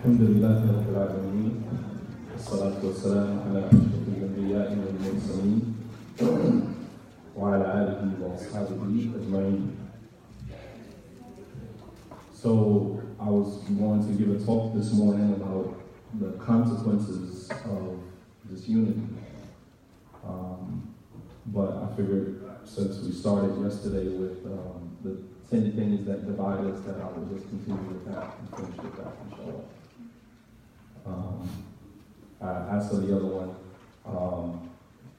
الحمد لله رب العالمين والصلاة والسلام على أشرف الأنبياء والمرسلين وعلى آله وأصحابه أجمعين. So I was going to give a talk this morning about the consequences of disunity. But I figured since we started yesterday with the 10 things that divide us, that I would just continue with that and finish with that, inshallah. As for the other one,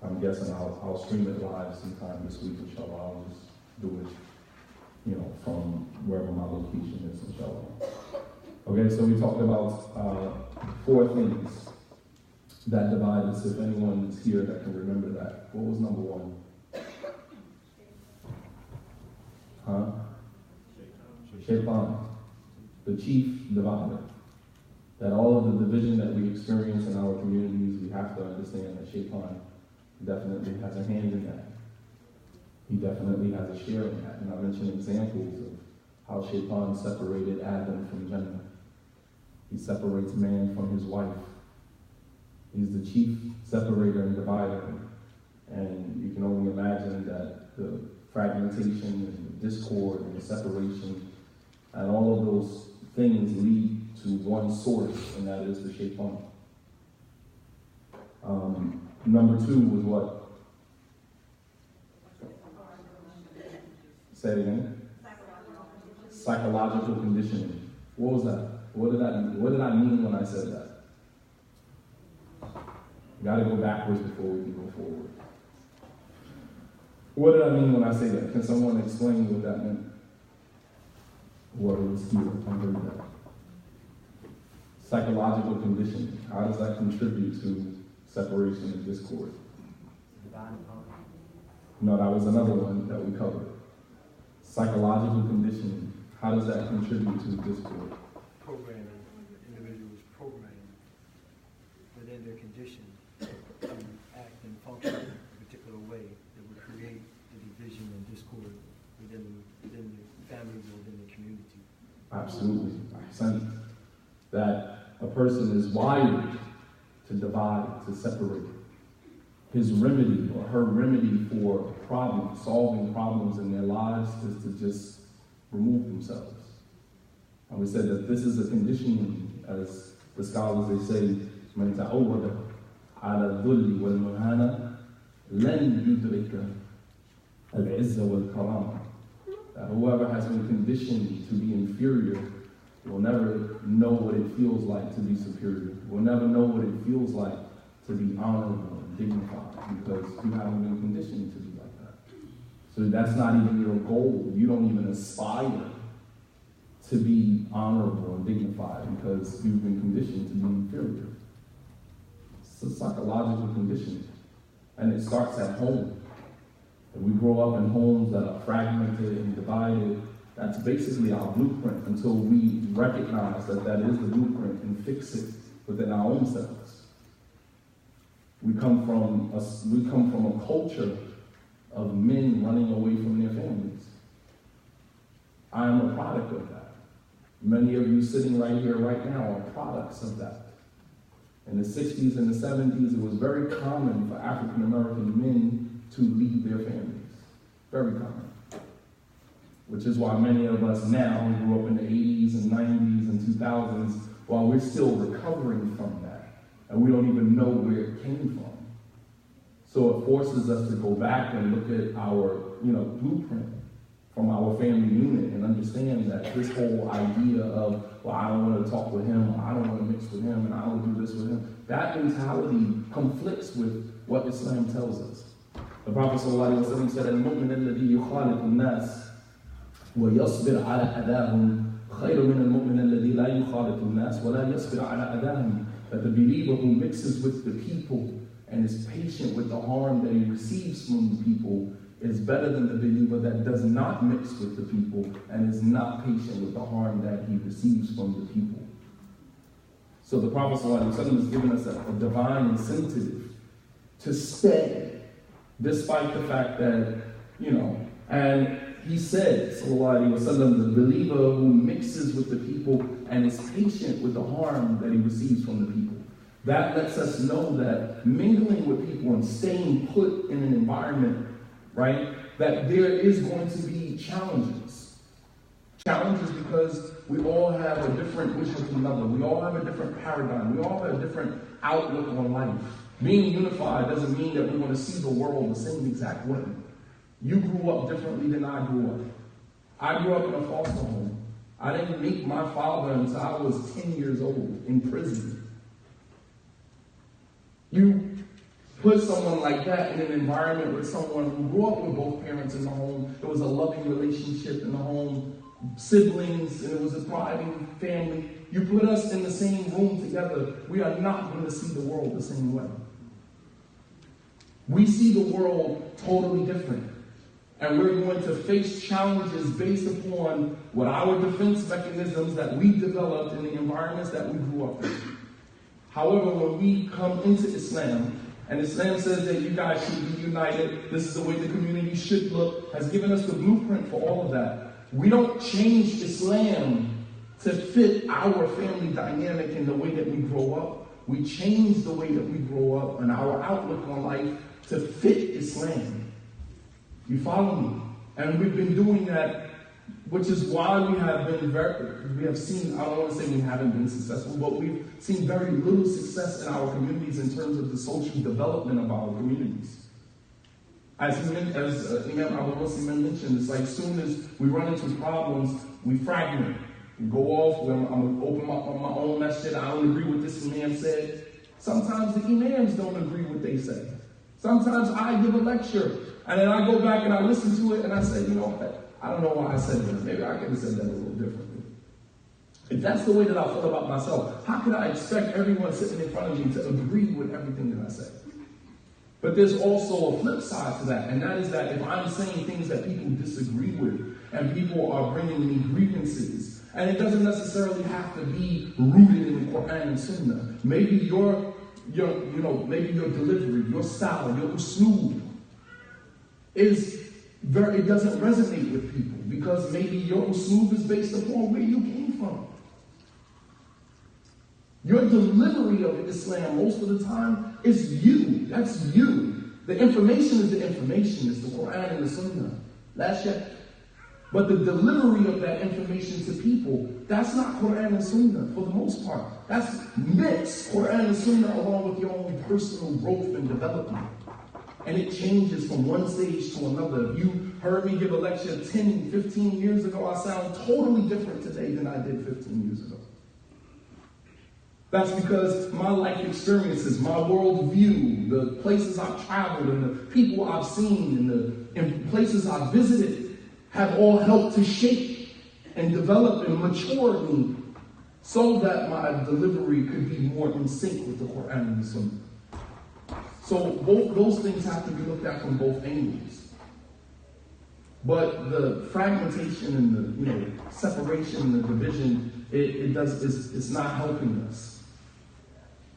I'm guessing I'll stream it live sometime this week, inshallah. I'll just do it, from wherever my location is, inshallah. Okay, so we talked about 4 things that divide us. If anyone is here that can remember that, what was number 1? Shaitan, the chief divider. That all of the division that we experience in our communities, we have to understand that Shaitan definitely has a hand in that. He definitely has a share in that. And I mentioned examples of how Shaitan separated Adam from Jannah. He separates man from his wife. He's the chief separator and divider. And you can only imagine that the fragmentation and the discord and the separation and all of those things lead to one source, and that is the Shaitan. Number 2 was what? Say it again. Psychological conditioning. What was that? What did I mean when I said that? You got to go backwards before we can go forward. What did I mean when I say that? Can someone explain what that meant? Whoever was here, I heard that. Psychological conditioning. How does that contribute to separation and discord? No, that was another one that we covered. Psychological conditioning. How does that contribute to discord? Programming. Individuals programming within their condition to act and function in a particular way that would create the division and discord within the families or within the community. Absolutely. That a person is wired to divide, to separate. His remedy or her remedy for solving problems in their lives is to just remove themselves. And we said that this is a conditioning, as the scholars they say, من تعود على الذل والمهانة لن يدرك العزة والكرامة. That whoever has been conditioned to be inferior will never know what it feels like to be superior. Will never know what it feels like to be honorable and dignified, because you haven't been conditioned to be like that. So that's not even your goal. You don't even aspire to be honorable and dignified because you've been conditioned to be inferior. It's a psychological conditioning. And it starts at home. If we grow up in homes that are fragmented and divided, that's basically our blueprint until we recognize that that is the blueprint and fix it within our own selves. We come from a culture of men running away from their families. I am a product of that. Many of you sitting right here right now are products of that. In the 60s and the 70s, it was very common for African American men to leave their families. Very common. Which is why many of us now who grew up in the 80s and 90s and 2000s, while we're still recovering from that, and we don't even know where it came from. So it forces us to go back and look at our, blueprint from our family unit and understand that this whole idea of, well, I don't want to talk with him, or I don't want to mix with him, and I don't do this with him, that mentality conflicts with what Islam tells us. The Prophet ﷺ said, "Al-mu'min alladhi yukhalitu an-nas ويصبر على أذاهم خير من المؤمن الذي لا يخالط الناس ولا يصبر على أذاهم." That the believer who mixes with the people and is patient with the harm that he receives from the people is better than the believer that does not mix with the people and is not patient with the harm that he receives from the people. So the Prophet ﷺ has given us a divine incentive to stay, despite the fact that, and He said, sallallahu alaihi wasallam, the believer who mixes with the people and is patient with the harm that he receives from the people. That lets us know that mingling with people and staying put in an environment, right, that there is going to be challenges. Challenges because we all have a different wish of another. We all have a different paradigm. We all have a different outlook on life. Being unified doesn't mean that we want to see the world the same exact way. You grew up differently than I grew up. I grew up in a foster home. I didn't meet my father until I was 10 years old in prison. You put someone like that in an environment with someone who grew up with both parents in the home. There was a loving relationship in the home, siblings, and it was a thriving family. You put us in the same room together, we are not going to see the world the same way. We see the world totally different. And we're going to face challenges based upon what our defense mechanisms that we developed in the environments that we grew up in. However, when we come into Islam, and Islam says that you guys should be united, this is the way the community should look, has given us the blueprint for all of that. We don't change Islam to fit our family dynamic in the way that we grow up. We change the way that we grow up and our outlook on life to fit Islam. You follow me? And we've been doing that, which is why we have seen, I don't want to say we haven't been successful, but we've seen very little success in our communities in terms of the social development of our communities. As Imam Abu Muslim mentioned, it's like as soon as we run into problems, we fragment. We go off, I'm going to open up my own masjid, I don't agree with this Imam said. Sometimes the Imams don't agree with what they say. Sometimes I give a lecture, and then I go back and I listen to it, and I say, you know what, I don't know why I said that. Maybe I could have said that a little differently. If that's the way that I feel about myself, how could I expect everyone sitting in front of me to agree with everything that I say? But there's also a flip side to that, and that is that if I'm saying things that people disagree with, and people are bringing me grievances, and it doesn't necessarily have to be rooted in the Quran and Sunnah. Maybe your delivery, your style, your usloob it doesn't resonate with people because maybe your usloob is based upon where you came from. Your delivery of Islam most of the time is you. That's you. The information is the information. It's the Quran and the Sunnah. That's it. But the delivery of that information to people, that's not Quran and Sunnah for the most part. That's mixed Quran and Sunnah along with your own personal growth and development. And it changes from one stage to another. If you heard me give a lecture 10, 15 years ago, I sound totally different today than I did 15 years ago. That's because my life experiences, my worldview, the places I've traveled and the people I've seen and the places I've visited have all helped to shape and develop and mature me so that my delivery could be more in sync with the Quran and the Sunnah. So both those things have to be looked at from both angles. But the fragmentation and the separation and the division, it's not helping us.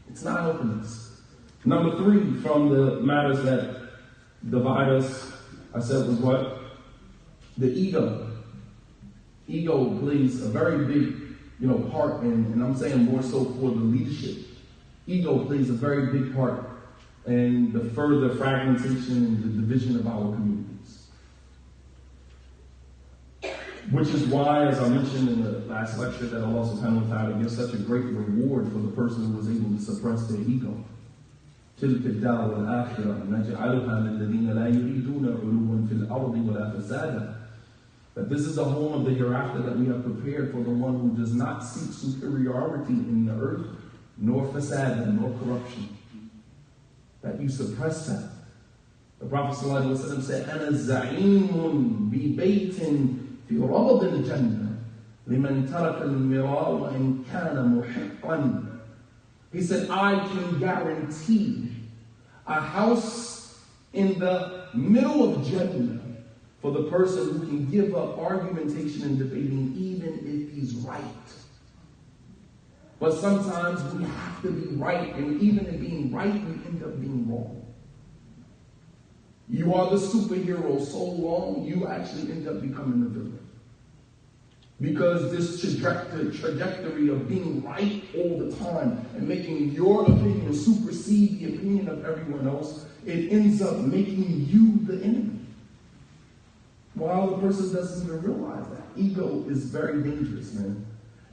It's not helping us. Number 3 from the matters that divide us, I said was what? The ego. Ego plays a very big, part and I'm saying more so for the leadership. Ego plays a very big part in the further fragmentation and the division of our communities. Which is why, as I mentioned in the last lecture, that Allah subhanahu wa ta'ala gives such a great reward for the person who was able to suppress their ego. تلك الدار الآخرة نجعلها للذين لا يريدون علوا في الأرض ولا فسادا. That this is the home of the hereafter that we have prepared for the one who does not seek superiority in the earth, nor fasad, nor corruption. That you suppress that. The Prophet ﷺ said, أنا زعيم ببيت في ربض الجنة لمن ترك المراء وإن كان محقا. He said, I can guarantee a house in the middle of Jannah for the person who can give up argumentation and debating even if he's right. But sometimes we have to be right, and even in being right, we end up being wrong. You are the superhero so long, you actually end up becoming the villain. Because this trajectory of being right all the time and making your opinion supersede the opinion of everyone else, it ends up making you the enemy. While the person doesn't even realize that. Ego is very dangerous, man.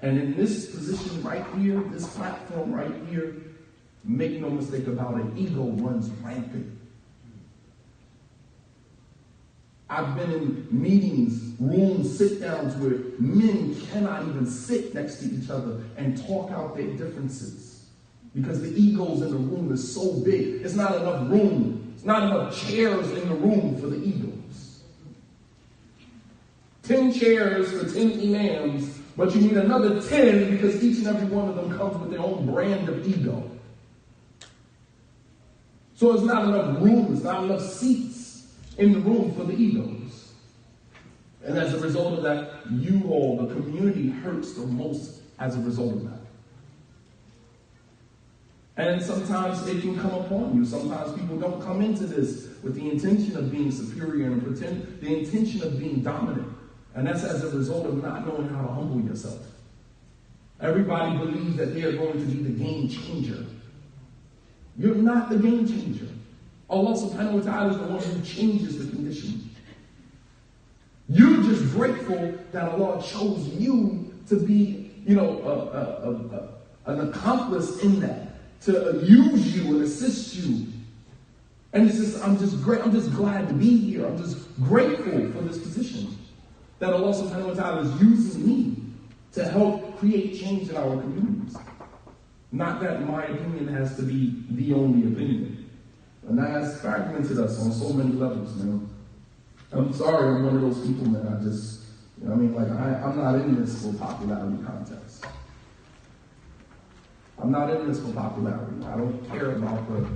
And in this position right here, this platform right here, make no mistake about it, ego runs rampant. I've been in meetings, rooms, sit-downs where men cannot even sit next to each other and talk out their differences. Because the egos in the room is so big. It's not enough room. It's not enough chairs in the room for the egos. 10 chairs for 10 imams, but you need another 10 because each and every one of them comes with their own brand of ego. So it's not enough room, it's not enough seats in the room for the egos. And as a result of that, you all, the community, hurts the most as a result of that. And sometimes it can come upon you. Sometimes people don't come into this with the intention of being superior and pretend the intention of being dominant. And that's as a result of not knowing how to humble yourself. Everybody believes that they are going to be the game changer. You're not the game changer. Allah subhanahu wa ta'ala is the one who changes the condition. You're just grateful that Allah chose you to be, an accomplice in that, to use you and assist you. And it's just, I'm just glad to be here. I'm just grateful for this position that Allah subhanahu wa ta'ala is using me to help create change in our communities. Not that my opinion has to be the only opinion. And that has fragmented us on so many levels, man. I'm sorry, I'm one of those people, man. I'm not in this for popularity contest. I'm not in this for popularity. I don't care about the,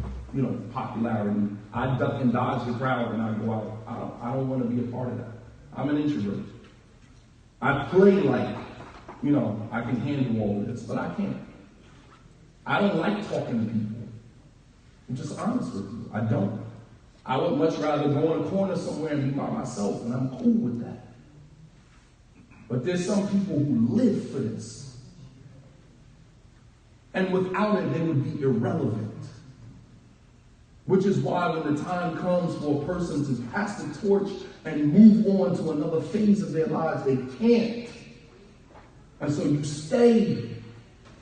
popularity. I duck and dodge the crowd when I go out. I don't want to be a part of that. I'm an introvert. I play like, I can handle all of this, but I can't. I don't like talking to people. I'm just honest with you. I don't. I would much rather go in a corner somewhere and be by myself, and I'm cool with that. But there's some people who live for this. And without it, they would be irrelevant. Which is why when the time comes for a person to pass the torch and move on to another phase of their lives, they can't. And so you stay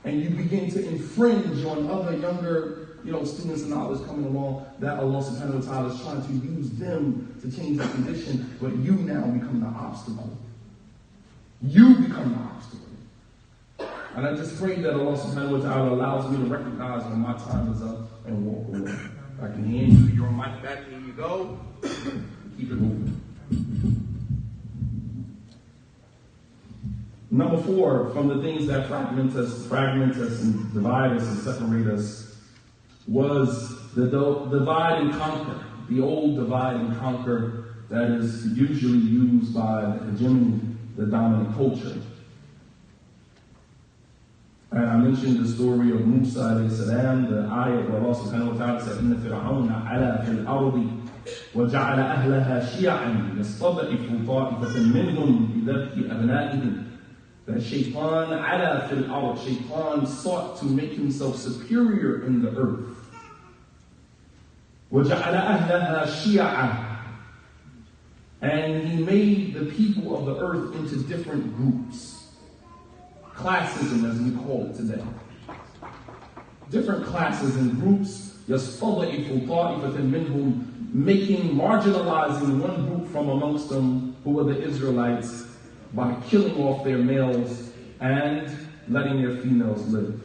and you begin to infringe on other younger, students and others coming along that Allah subhanahu wa ta'ala is trying to use them to change the condition, but you now become the obstacle. You become the obstacle. And I just pray that Allah subhanahu wa ta'ala allows me to recognize when my time is up and walk away. I can hand you your mic back, here you go. Keep it moving. Number 4, from the things that fragment us and divide us and separate us, was the divide and conquer, the old divide and conquer that is usually used by the hegemony, the dominant culture. And I mentioned the story of Musa alayhi salam, the ayat where Allah subhanahu wa ta'ala said, إِنَّ فِرْعَوْنَ عَلَى فِي الْأَرْضِ وَجَعَلَ أَهْلَهَا شِيَعًا يَسْتَضْعِفُ طَائِفَةً مِّنْهُمْ بِذَبْحِ أَبْنَائِهِمْ. That Shaitan ala fil ard, Shaitan sought to make himself superior in the earth. وَجَعَلَ أَهْلَهَا شِيَعًا. And he made the people of the earth into different groups. Classism, as we call it today. Different classes and groups, يَسْتَضْعِفُ طَائِفَةً مِّنْهُمْ, marginalizing one group from amongst them, who were the Israelites, by killing off their males and letting their females live.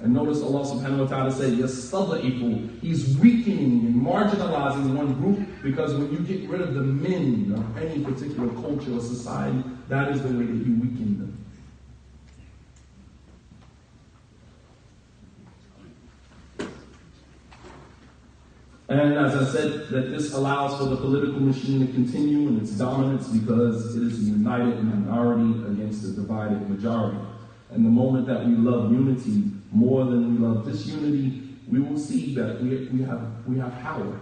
And notice Allah subhanahu wa ta'ala said, يَسْتَضْعِفُ. He's weakening and marginalizing one group, because when you get rid of the men of any particular culture or society, that is the way that you weaken them. And as I said, that this allows for the political machine to continue in its dominance, because it is a united minority against a divided majority. And the moment that we love unity more than we love disunity, we will see that we have power.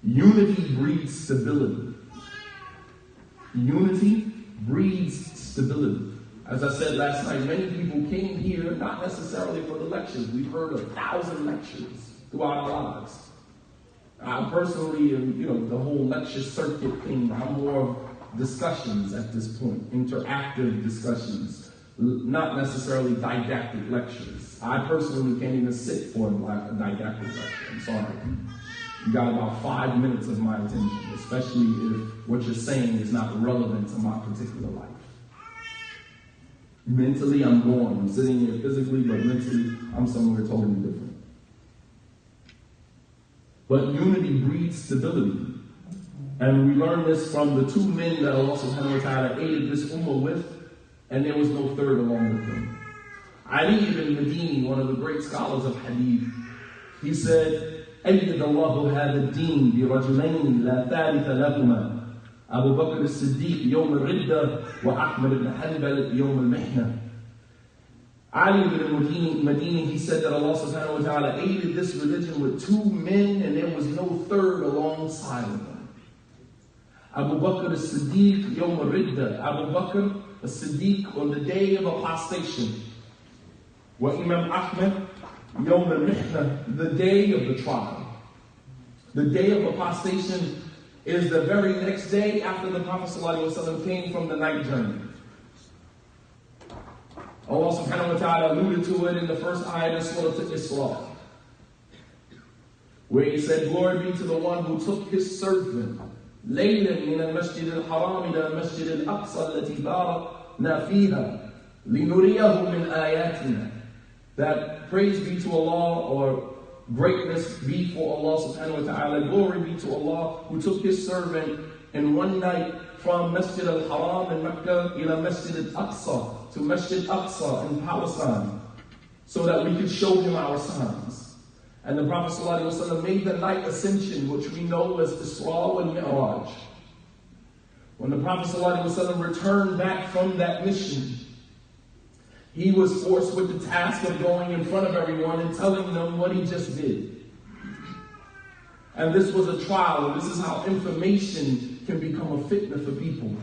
Unity breeds stability. Unity breeds stability. As I said last night, many people came here not necessarily for the lectures. We've heard 1,000 lectures throughout our lives. I personally, the whole lecture circuit thing, I'm more of discussions at this point, interactive discussions, not necessarily didactic lectures. I personally can't even sit for a didactic lecture. I'm sorry. You got about 5 minutes of my attention, especially if what you're saying is not relevant to my particular life. Mentally, I'm gone. I'm sitting here physically, but mentally, I'm somewhere totally different. But unity breeds stability. And we learn this from the two men that Allah subhanahu wa ta'ala aided this ummah with, and there was no third along with them. Ali ibn Madini, one of the great scholars of hadith, he said, أيد الله هذا الدين برجلين لا ثالث لهما أبو بكر الصديق يوم الردة وأحمد بن حنبل يوم المحنة. Ali ibn Madini, he said that Allah subhanahu wa ta'ala aided this religion with two men and there was no third alongside of them. Abu Bakr as-Siddiq yawm al-Ridda. Abu Bakr as-Siddiq on the day of apostation. Wa Imam Ahmad yawm al-Mihna, the day of the trial. The day of apostation is the very next day after the Prophet ﷺ came from the night journey. Allah subhanahu wa ta'ala alluded to it in the first ayat of Surah Al-Isra, where he said, glory be to the one who took his servant ليلا من المسجد الحرام إلى المسجد الأقصى التي باركنا فيها لنريه من آياتنا. That praise be to Allah, or greatness be for Allah subhanahu wa ta'ala. Glory be to Allah who took his servant in one night from Masjid al-Haram in Mecca ila Masjid al-Aqsa, to Masjid Aqsa in Palestine, so that we could show him our signs. And the Prophet ﷺ made the night ascension, which we know as Isra and Mi'raj. When the Prophet ﷺ returned back from that mission, he was forced with the task of going in front of everyone and telling them what he just did. And this was a trial, and this is how information can become a fitna for people.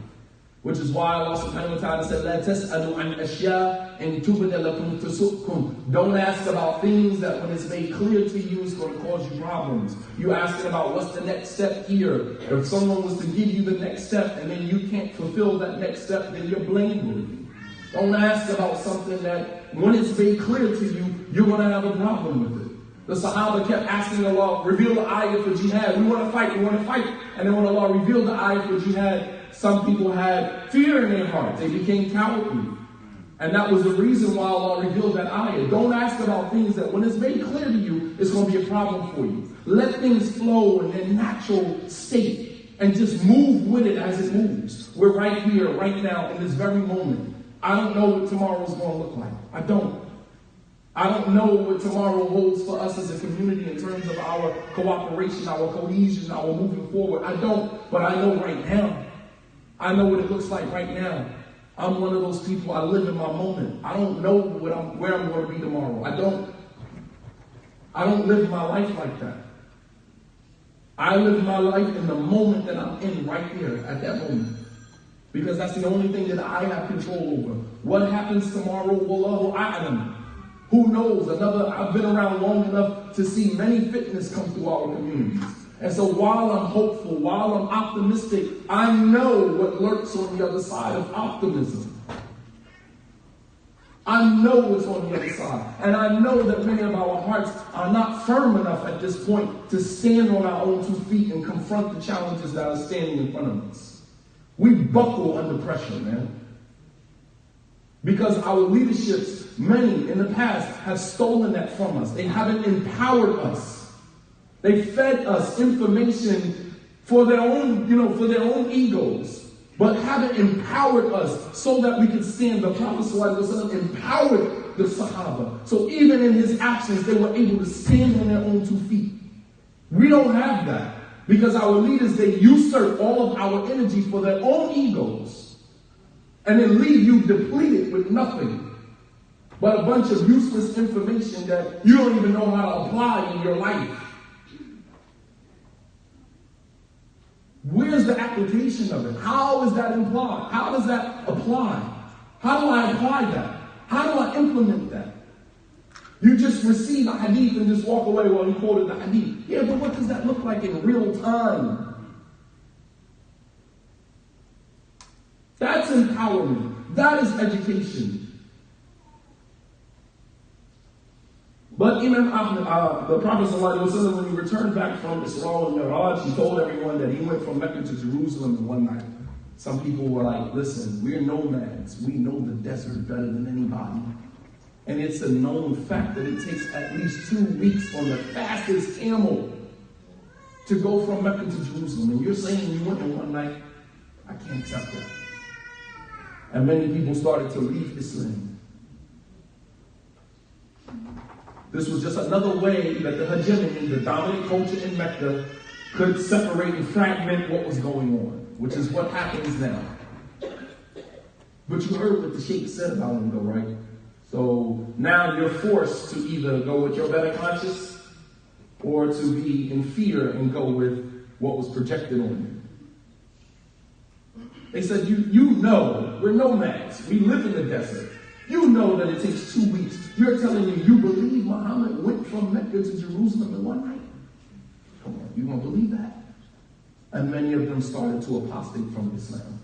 Which is why Allah subhanahu wa ta'ala said, لا تسألوا عن أشياء إن تبد لكم تسؤكم. Don't ask about things that when it's made clear to you, it's going to cause you problems. You asking about what's the next step here. If someone was to give you the next step and then you can't fulfill that next step, then you're blameworthy. Don't ask about something that when it's made clear to you, you're going to have a problem with it. The Sahaba kept asking Allah, reveal the ayah for jihad. We want to fight, we want to fight. And then when Allah revealed the ayah for jihad, some people had fear in their hearts. They became cowardly. And that was the reason why Allah revealed that ayah. Don't ask about things that when it's made clear to you, it's going to be a problem for you. Let things flow in their natural state and just move with it as it moves. We're right here, right now, in this very moment. I don't know what tomorrow's going to look like. I don't know what tomorrow holds for us as a community in terms of our cooperation, our cohesion, our moving forward. I don't, but I know right now. I know what it looks like right now. I'm one of those people, I live in my moment. I don't know where I'm going to be tomorrow. I don't live my life like that. I live my life in the moment that I'm in right here at that moment. Because that's the only thing that I have control over. What happens tomorrow, wallahu a'lam. Who knows? I've been around long enough to see many fitness come through our communities. And so while I'm hopeful, while I'm optimistic, I know what lurks on the other side of optimism. I know what's on the other side. And I know that many of our hearts are not firm enough at this point to stand on our own 2 feet and confront the challenges that are standing in front of us. We buckle under pressure, man. Because our leaderships, many in the past, have stolen that from us. They haven't empowered us. They fed us information for their own egos, but haven't empowered us so that we could stand. The Prophet ﷺ empowered the Sahaba. So even in his absence, they were able to stand on their own 2 feet. We don't have that because our leaders, they usurp all of our energy for their own egos and then leave you depleted with nothing but a bunch of useless information that you don't even know how to apply in your life. Where's the application of it? How is that implied? How does that apply? How do I apply that? How do I implement that? You just receive a hadith and just walk away while you quoted the hadith. Yeah, but what does that look like in real time? That's empowerment. That is education. But Imam Ahmed, the Prophet ﷺ, when he returned back from Isra and Miraj, he told everyone that he went from Mecca to Jerusalem in one night. Some people were like, listen, we're nomads. We know the desert better than anybody. And it's a known fact that it takes at least 2 weeks on the fastest camel to go from Mecca to Jerusalem. And you're saying you went in one night? I can't accept that. And many people started to leave Islam. This was just another way that the hegemony, the dominant culture in Mecca, could separate and fragment what was going on, which is what happens now. But you heard what the Sheikh said about him though, right? So now you're forced to either go with your better conscience or to be in fear and go with what was projected on you. They said, you know, we're nomads. We live in the desert. You know that it takes 2 weeks. You're telling me you believe Muhammad went from Mecca to Jerusalem in one night? Come on, you don't believe that? And many of them started to apostate from Islam.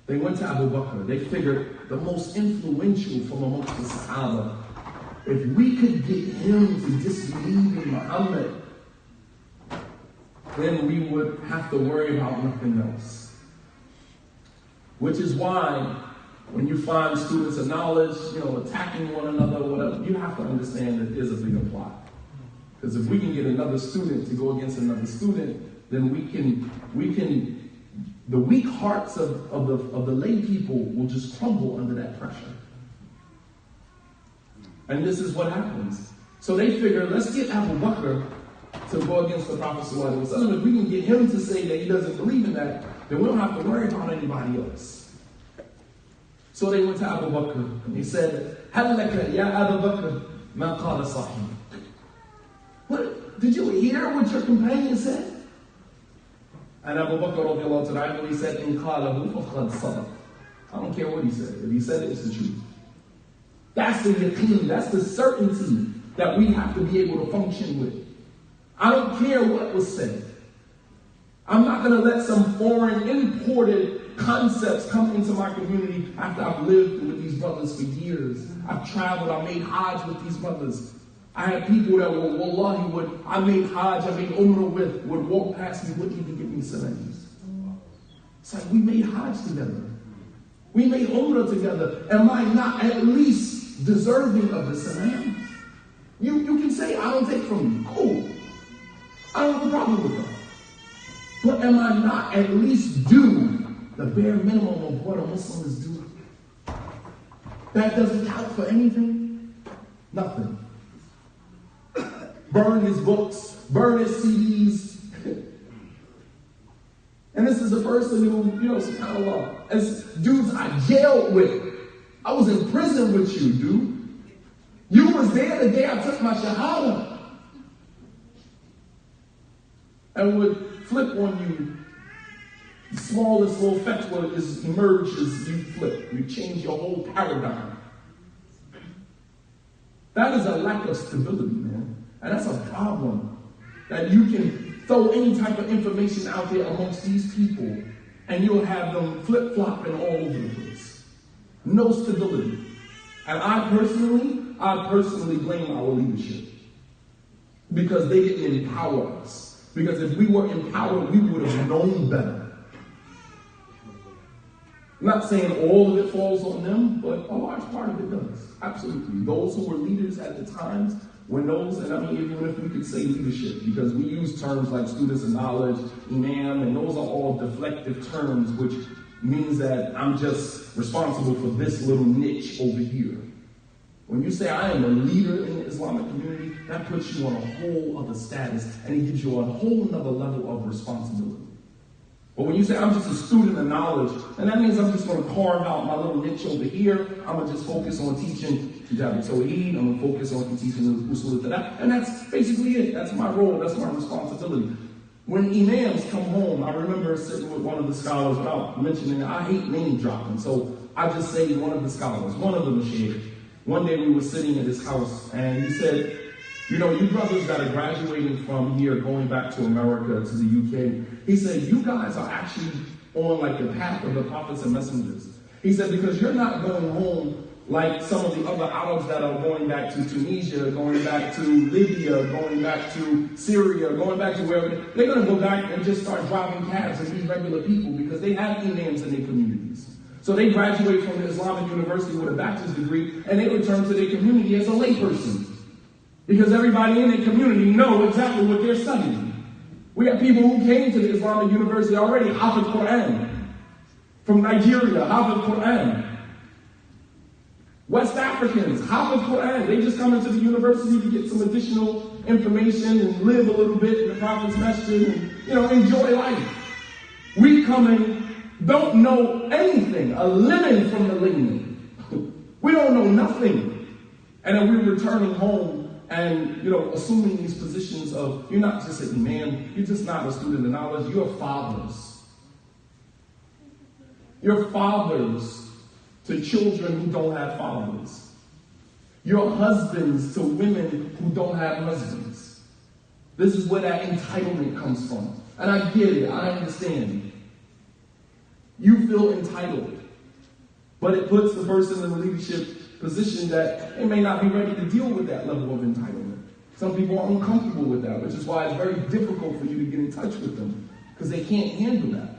They went to Abu Bakr. They figured the most influential from amongst the Sahaba, if we could get him to disbelieve in Muhammad, then we would have to worry about nothing else. Which is why when you find students of knowledge, attacking one another, whatever, you have to understand that there's a bigger plot. Because if we can get another student to go against another student, then we can the weak hearts of the lay people will just crumble under that pressure. And this is what happens. So they figure, let's get Abu Bakr to go against the Prophet ﷺ. If we can get him to say that he doesn't believe in that, then we don't have to worry about anybody else. So they went to Abu Bakr and they said, هَلْ لَكَ يَا أَبَا بَكْرٍ مَا قَالَ صَاحِبُ. What? Did you hear what your companion said? And Abu Bakr radiallahu ta'ala, he said, إِنْ قَالَهُ فَقَدْ صَدَقَ. I don't care what he said. If he said it, it's the truth. That's the yaqeen. That's the certainty that we have to be able to function with. I don't care what was said. I'm not going to let some foreign imported concepts come into my community after I've lived with these brothers for years. I've traveled, I made Hajj with these brothers. I had people that were, wallahi, I made Hajj, I made Umrah with, would walk past me, wouldn't even give me salams. It's like we made Hajj together. We made Umrah together. Am I not at least deserving of the salam? You can say, I don't take from you. Cool. I don't have a problem with that. But am I not at least due the bare minimum of what a Muslim is due? That doesn't count for anything? Nothing. Burn his books, burn his CDs. And this is a person who, subhanAllah, as dudes I jailed with. I was in prison with you, dude. You was there the day I took my shahada. And would flip on you. The smallest little fatwa emerges, you flip. You change your whole paradigm. That is a lack of stability, man. And that's a problem. That you can throw any type of information out there amongst these people and you'll have them flip-flopping all over the place. No stability. And I personally blame our leadership. Because they didn't empower us. Because if we were empowered, we would have known better. I'm not saying all of it falls on them, but a large part of it does. Absolutely. Those who were leaders at the times, when those, and I mean, even if we could say leadership, because we use terms like students of knowledge, imam, and those are all deflective terms, which means that I'm just responsible for this little niche over here. When you say I am a leader in the Islamic community, that puts you on a whole other status, and it gives you a whole other level of responsibility. But when you say I'm just a student of knowledge, and that means I'm just going to carve out my little niche over here, I'm going to just focus on teaching Kitab al-Tawheed, I'm going to focus on teaching Usul al-Thalat, and that's basically it. That's my role, that's my responsibility. When imams come home, I remember sitting with one of the scholars, without mentioning, I hate name dropping, so I just say one of the scholars, one of the mashaykh. One day we were sitting at his house, and he said, you know, you brothers that are graduating from here, going back to America, to the UK, he said, you guys are actually on like the path of the prophets and messengers. He said, because you're not going home like some of the other Arabs that are going back to Tunisia, going back to Libya, going back to Syria, going back to wherever. They're going to go back and just start driving cabs and be regular people because they have imams in their communities. So they graduate from the Islamic University with a bachelor's degree and they return to their community as a layperson. Because everybody in their community know exactly what they're studying. We have people who came to the Islamic University already, Hafiz Quran. From Nigeria, Hafiz Quran. West Africans, Hafiz Quran. They just come into the university to get some additional information and live a little bit in the Prophet's Masjid and, enjoy life. We come in, don't know anything, a lemon from the lemon. We don't know nothing. And then we're returning home and, assuming these positions of, you're not just an imam, you're just not a student of knowledge, you're fathers. You're fathers to children who don't have fathers. You're husbands to women who don't have husbands. This is where that entitlement comes from. And I get it, I understand. You feel entitled. But it puts the person in the leadership position that they may not be ready to deal with that level of entitlement. Some people are uncomfortable with that, which is why it's very difficult for you to get in touch with them, because they can't handle that.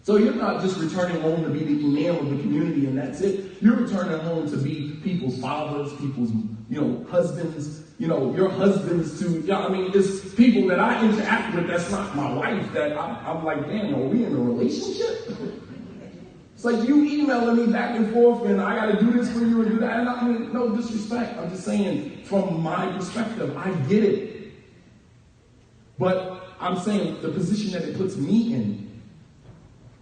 So you're not just returning home to be the imam of the community and that's it. You're returning home to be people's fathers, people's, husbands, your husbands to, it's people that I interact with that's not my wife that I'm like, damn, are we in a relationship? It's like you emailing me back and forth and I got to do this for you and do that. And no disrespect. I'm just saying from my perspective, I get it. But I'm saying the position that it puts me in.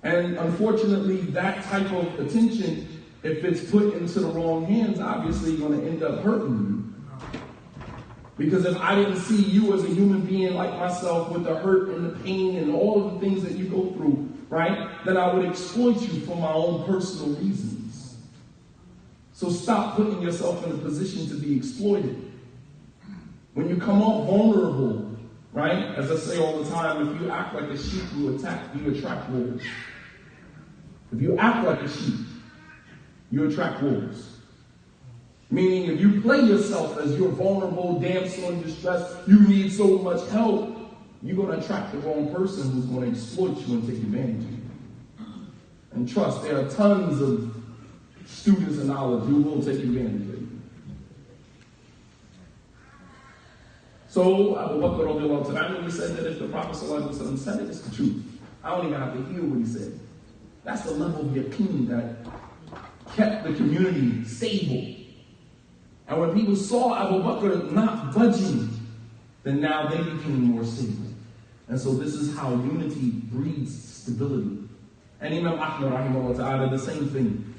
And unfortunately, that type of attention, if it's put into the wrong hands, obviously going to end up hurting you. Because if I didn't see you as a human being like myself with the hurt and the pain and all of the things that you go through, right, then I would exploit you for my own personal reasons. So stop putting yourself in a position to be exploited. When you come off vulnerable, right, as I say all the time, if you act like a sheep, you attract wolves. If you act like a sheep, you attract wolves. Meaning if you play yourself as you're vulnerable, damsel in distress, you need so much help, you're going to attract the wrong person who's going to exploit you and take advantage of you. And trust, there are tons of students of knowledge who will take advantage of you. So Abu Bakr radiallahu ta'ala, he said that if the Prophet sallallahu alaihi wasallam said it, it's the truth. I don't even have to hear what he said. That's the level of yaqeen that kept the community stable. And when people saw Abu Bakr not budging, then now they became more stable. And so this is how unity breeds stability. And Imam Ahmad rahimahullah ta'ala, the same thing.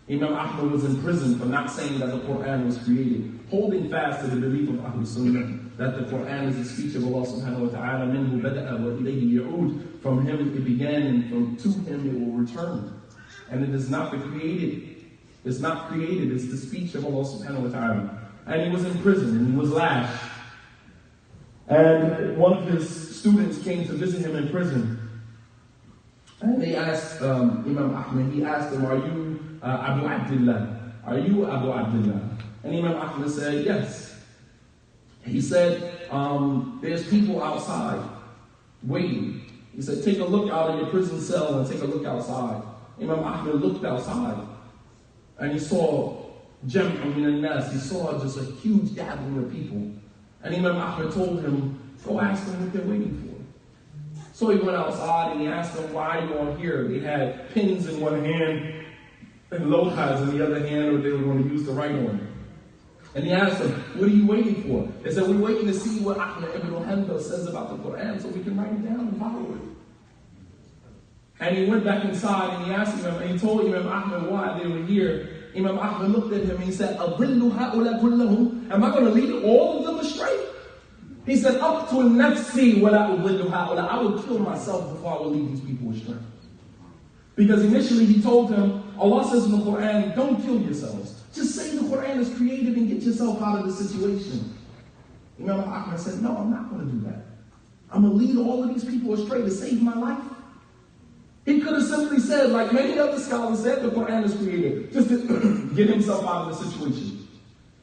Imam Ahmad was in prison for not saying that the Quran was created, holding fast to the belief of Ahlul Sunnah that the Quran is the speech of Allah subhanahu wa ta'ala, minhu bada'a wa ilayhi ya'ud. From him it began and to him it will return. And it is not the created. It's not created, it's the speech of Allah subhanahu wa ta'ala. And he was in prison and he was lashed. And one of his students came to visit him in prison. And they asked Imam Ahmad, he asked him, are you Abu Abdullah? Are you Abu Abdullah? And Imam Ahmad said, yes. He said, there's people outside waiting. He said, take a look out of your prison cell and take a look outside. Imam Ahmad looked outside and he saw Jam'un min al-nas. He saw just a huge gathering of people. And Imam Ahmad told him, go ask them what they're waiting for. So he went outside and he asked them, why are you all here? They had pins in one hand and lohas in the other hand, or they were going to use the right one. And he asked them, what are you waiting for? They said, we're waiting to see what Ahmad ibn al-Hanbal says about the Quran so we can write it down and follow it. And he went back inside and he asked him, and he told Imam Ahmad why they were here. Imam Ahmad looked at him and he said, أَضِلُّ هَؤُلَاء كُلَّهُمْ? Am I going to lead all of them astray? He said, "Aqtul nafsi wa la udillu ha'ula." I will kill myself before I will lead these people astray. Because initially he told him, Allah says in the Quran, don't kill yourselves. Just say the Quran is creative and get yourself out of the situation. Imam Ahmad said, no, I'm not going to do that. I'm going to lead all of these people astray to save my life. He could have simply said, like many other scholars said, the Quran is creative, just to get himself out of the situation.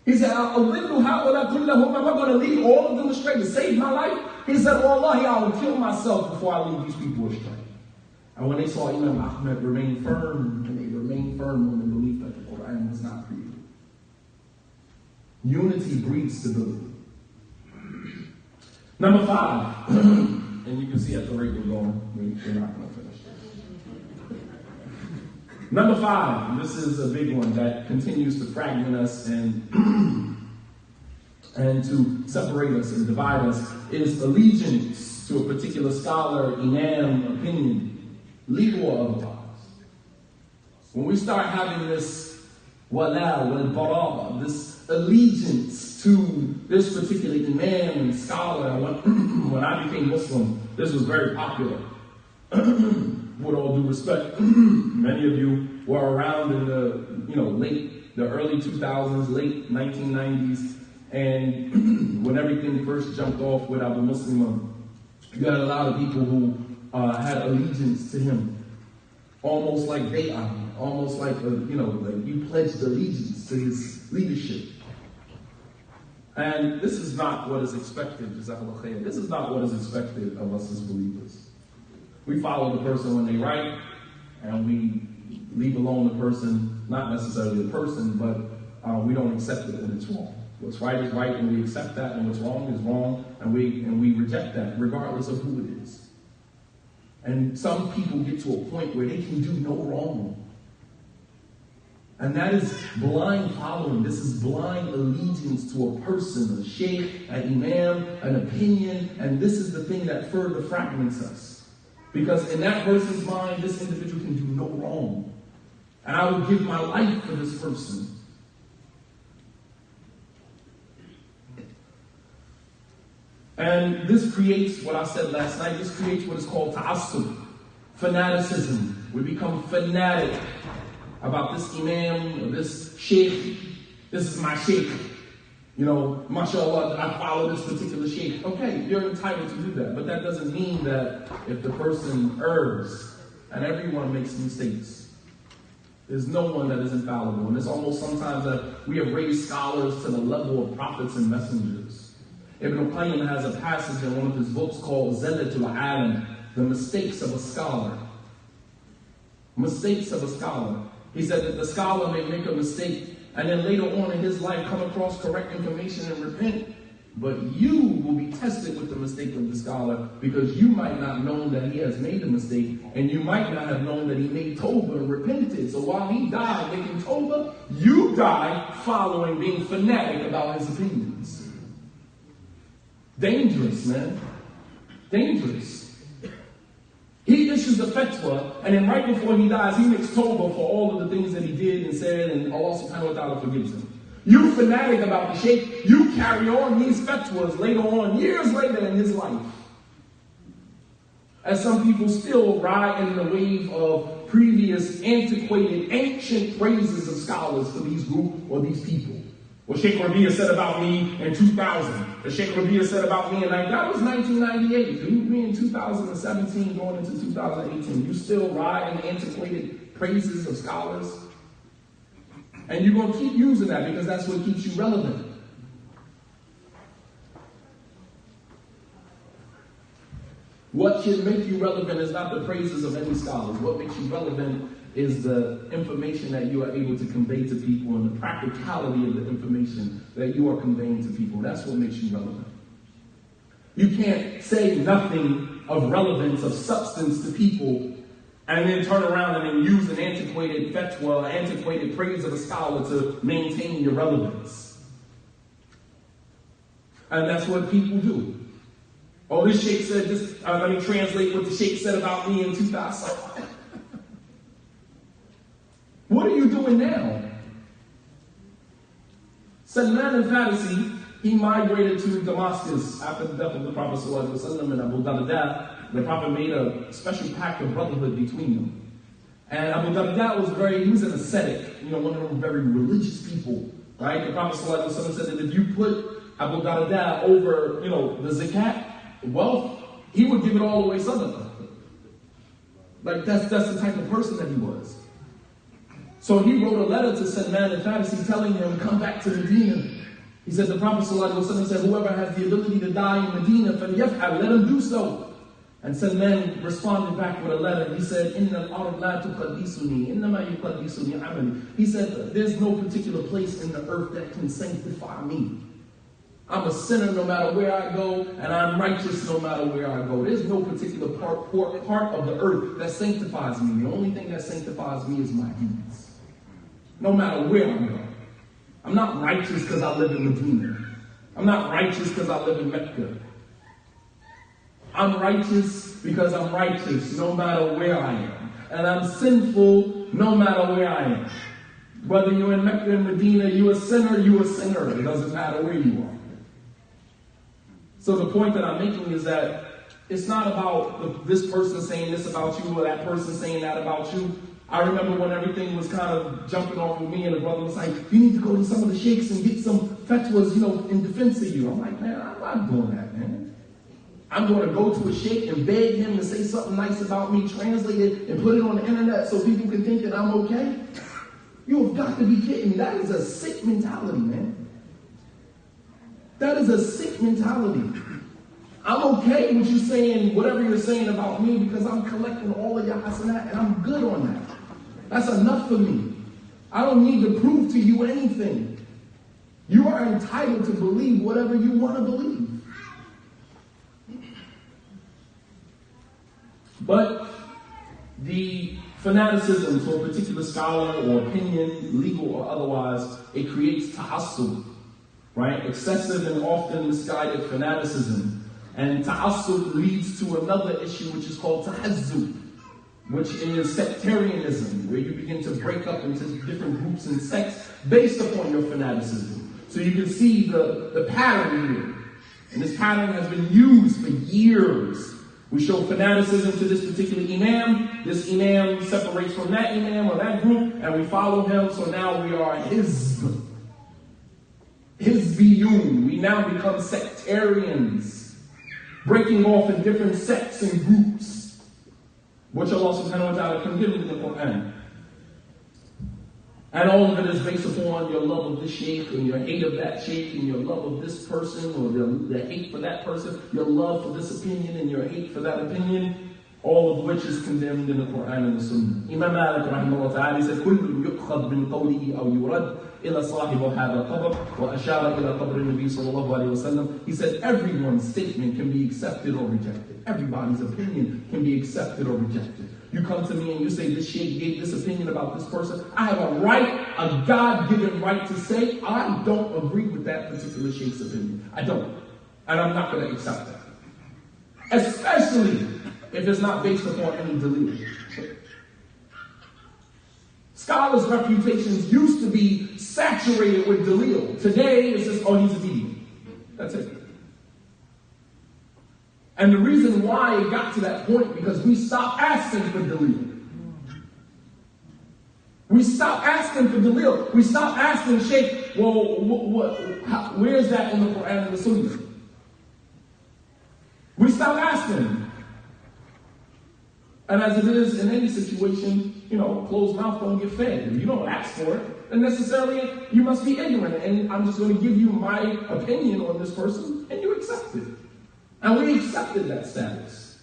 He said, am I going to lead all of them astray to save my life? He said, Wallahi, I will kill myself before I lead these people astray. And when they saw Imam Ahmad remain firm, and they remained firm on the belief that the Quran was not created. Unity breeds stability. Number 5, and you can see at the rate we're going, we're not going to finish this. Number 5, this is a big one that continues to fragment us and to separate us and divide us, is allegiance to a particular scholar, imam, opinion, legal or otherwise. When we start having this wala wal bara, this allegiance to this particular imam and scholar, when I became Muslim, this was very popular. With all due respect, many of you were around in the early 2000s, late 1990s, and when everything first jumped off with Abu Muslim, you had a lot of people who had allegiance to him, almost like they are, almost like like you pledged allegiance to his leadership. And this is not what is expected, Jazakallah khair. This is not what is expected of us as believers. We follow the person when they write, and we leave alone the person, not necessarily the person, but we don't accept it when it's wrong. What's right is right, and we accept that, and what's wrong is wrong, and we reject that, regardless of who it is. And some people get to a point where they can do no wrong. And that is blind following. This is blind allegiance to a person, a sheikh, an imam, an opinion, and this is the thing that further fragments us. Because in that person's mind, this individual can do no wrong. And I would give my life for this person. And this creates what I said last night, this creates what is called ta'assub, fanaticism. We become fanatic about this imam or this sheikh. This is my sheikh. Mashallah, I follow this particular sheikh. Okay, you're entitled to do that, but that doesn't mean that if the person errs, and everyone makes mistakes. There's no one that is infallible. And it's almost sometimes that we have raised scholars to the level of prophets and messengers. Ibn Qayyim has a passage in one of his books called Zallatul Alam, the mistakes of a scholar. Mistakes of a scholar. He said that the scholar may make a mistake and then later on in his life come across correct information and repent. But you will be tested with the mistake of the scholar because you might not have known that he has made a mistake, and you might not have known that he made tawbah and repented. So while he died making tawbah, you died following, being fanatic about his opinions. Dangerous, man. Dangerous. He issues a fatwa, and then right before he dies, he makes tawbah for all of the things that he did and said, and Allah subhanahu wa ta'ala forgives him. You fanatic about the sheikh, you carry on these fatwas later on, years later in his life. As some people still ride in the wave of previous, antiquated, ancient praises of scholars for these group or these people. Well, Sheikh Rabia said about me in 2000. The Sheikh Rabia said about me in that was 1998. Me in 2017 going into 2018. You still ride in antiquated praises of scholars? And you're going to keep using that because that's what keeps you relevant. What should make you relevant is not the praises of any scholars. What makes you relevant is the information that you are able to convey to people and the practicality of the information that you are conveying to people. That's what makes you relevant. You can't say nothing of relevance, of substance to people, and then turn around and then use an antiquated fatwa, antiquated praise of a scholar to maintain your relevance. And that's what people do. Oh, this sheikh said this, let me translate what the sheikh said about me in 2000. What are you doing now? Salman al-Farisi he migrated to Damascus after the death of the Prophet ﷺ and Abu Darda. The Prophet made a special pact of brotherhood between them. And Abu Darda he was an ascetic, one of them very religious people, right? The Prophet ﷺ said that if you put Abu Darda over, the zakat, wealth, he would give it all away sadaqah. Like that's the type of person that he was. So he wrote a letter to Salman al-Farisi telling him, come back to Medina. He said, the Prophet ﷺ said, whoever has the ability to die in Medina, فَلْيَفْعَلْ, let him do so. And Salman responded back with a letter. He said, إِنَّ الْأَرْضَ لَا تُقَدِّسُنِي إِنَّمَا يُقَدِّسُنِي عَمَلِي. He said, there's no particular place in the earth that can sanctify me. I'm a sinner no matter where I go, and I'm righteous no matter where I go. There's no particular part of the earth that sanctifies me. The only thing that sanctifies me is my deeds. No matter where I go. I'm not righteous because I live in Medina. I'm not righteous because I live in Mecca. I'm righteous because I'm righteous no matter where I am. And I'm sinful no matter where I am. Whether you're in Mecca or Medina, you're a sinner, you're a sinner. It doesn't matter where you are. So the point that I'm making is that it's not about this person saying this about you or that person saying that about you. I remember when everything was kind of jumping off with me and the brother was like, you need to go to some of the sheikhs and get some fatwas, in defense of you. I'm like, man, I'm not doing that, man. I'm going to go to a sheikh and beg him to say something nice about me, translate it, and put it on the internet so people can think that I'm okay. You have got to be kidding me. That is a sick mentality, man. That is a sick mentality. I'm okay with you saying whatever you're saying about me because I'm collecting all of your hasanat and I'm good on that. That's enough for me. I don't need to prove to you anything. You are entitled to believe whatever you want to believe. But the fanaticism for a particular scholar or opinion, legal or otherwise, it creates ta'assub, right? Excessive and often misguided fanaticism. And ta'assub leads to another issue which is called tahazzub, which is sectarianism, where you begin to break up into different groups and sects based upon your fanaticism. So you can see the pattern here. And this pattern has been used for years. We show fanaticism to this particular imam. This imam separates from that imam or that group, and we follow him. So now we are hizb. Hizbiyun. We now become sectarians, breaking off in different sects and groups, which Allah subhanahu wa ta'ala condemned in the Quran. And all of it is based upon your love of this sheikh and your hate of that sheikh and your love of this person or the hate for that person, your love for this opinion and your hate for that opinion, all of which is condemned in the Quran and the Sunnah. Imam Malik rahimahullah ta'ala said, كُلٌّ يُؤْخَذْ مِنْ قَوْلِهِ أَوْ يُرَدْ إِلَى صَاحِبُ هَذَا الْقَبْرِ وَأَشَارَ إِلَى قَبْرِ النَّبِيِّ صَلَّى اللَّهُ عَلَيْهِ وَسَلَّمَ. He said, everyone's statement can be accepted or rejected. Everybody's opinion can be accepted or rejected. You come to me and you say, this sheikh gave this opinion about this person. I have a right, a God-given right to say, I don't agree with that particular sheikh's opinion. I don't. And I'm not going to accept that. Especially if it's not based upon any dalil. Scholars' reputations used to be saturated with dalil. Today, it's just, oh, he's a deviant. That's it. And the reason why it got to that point, because we stopped asking for dalil. We stopped asking for dalil. We stopped asking sheikh, well, where is that in the Quran and the Sunnah? We stopped asking. And as it is in any situation, closed mouth don't get fed. If you don't ask for it, then necessarily you must be ignorant. And I'm just going to give you my opinion on this person, and you accept it. And we accepted that status.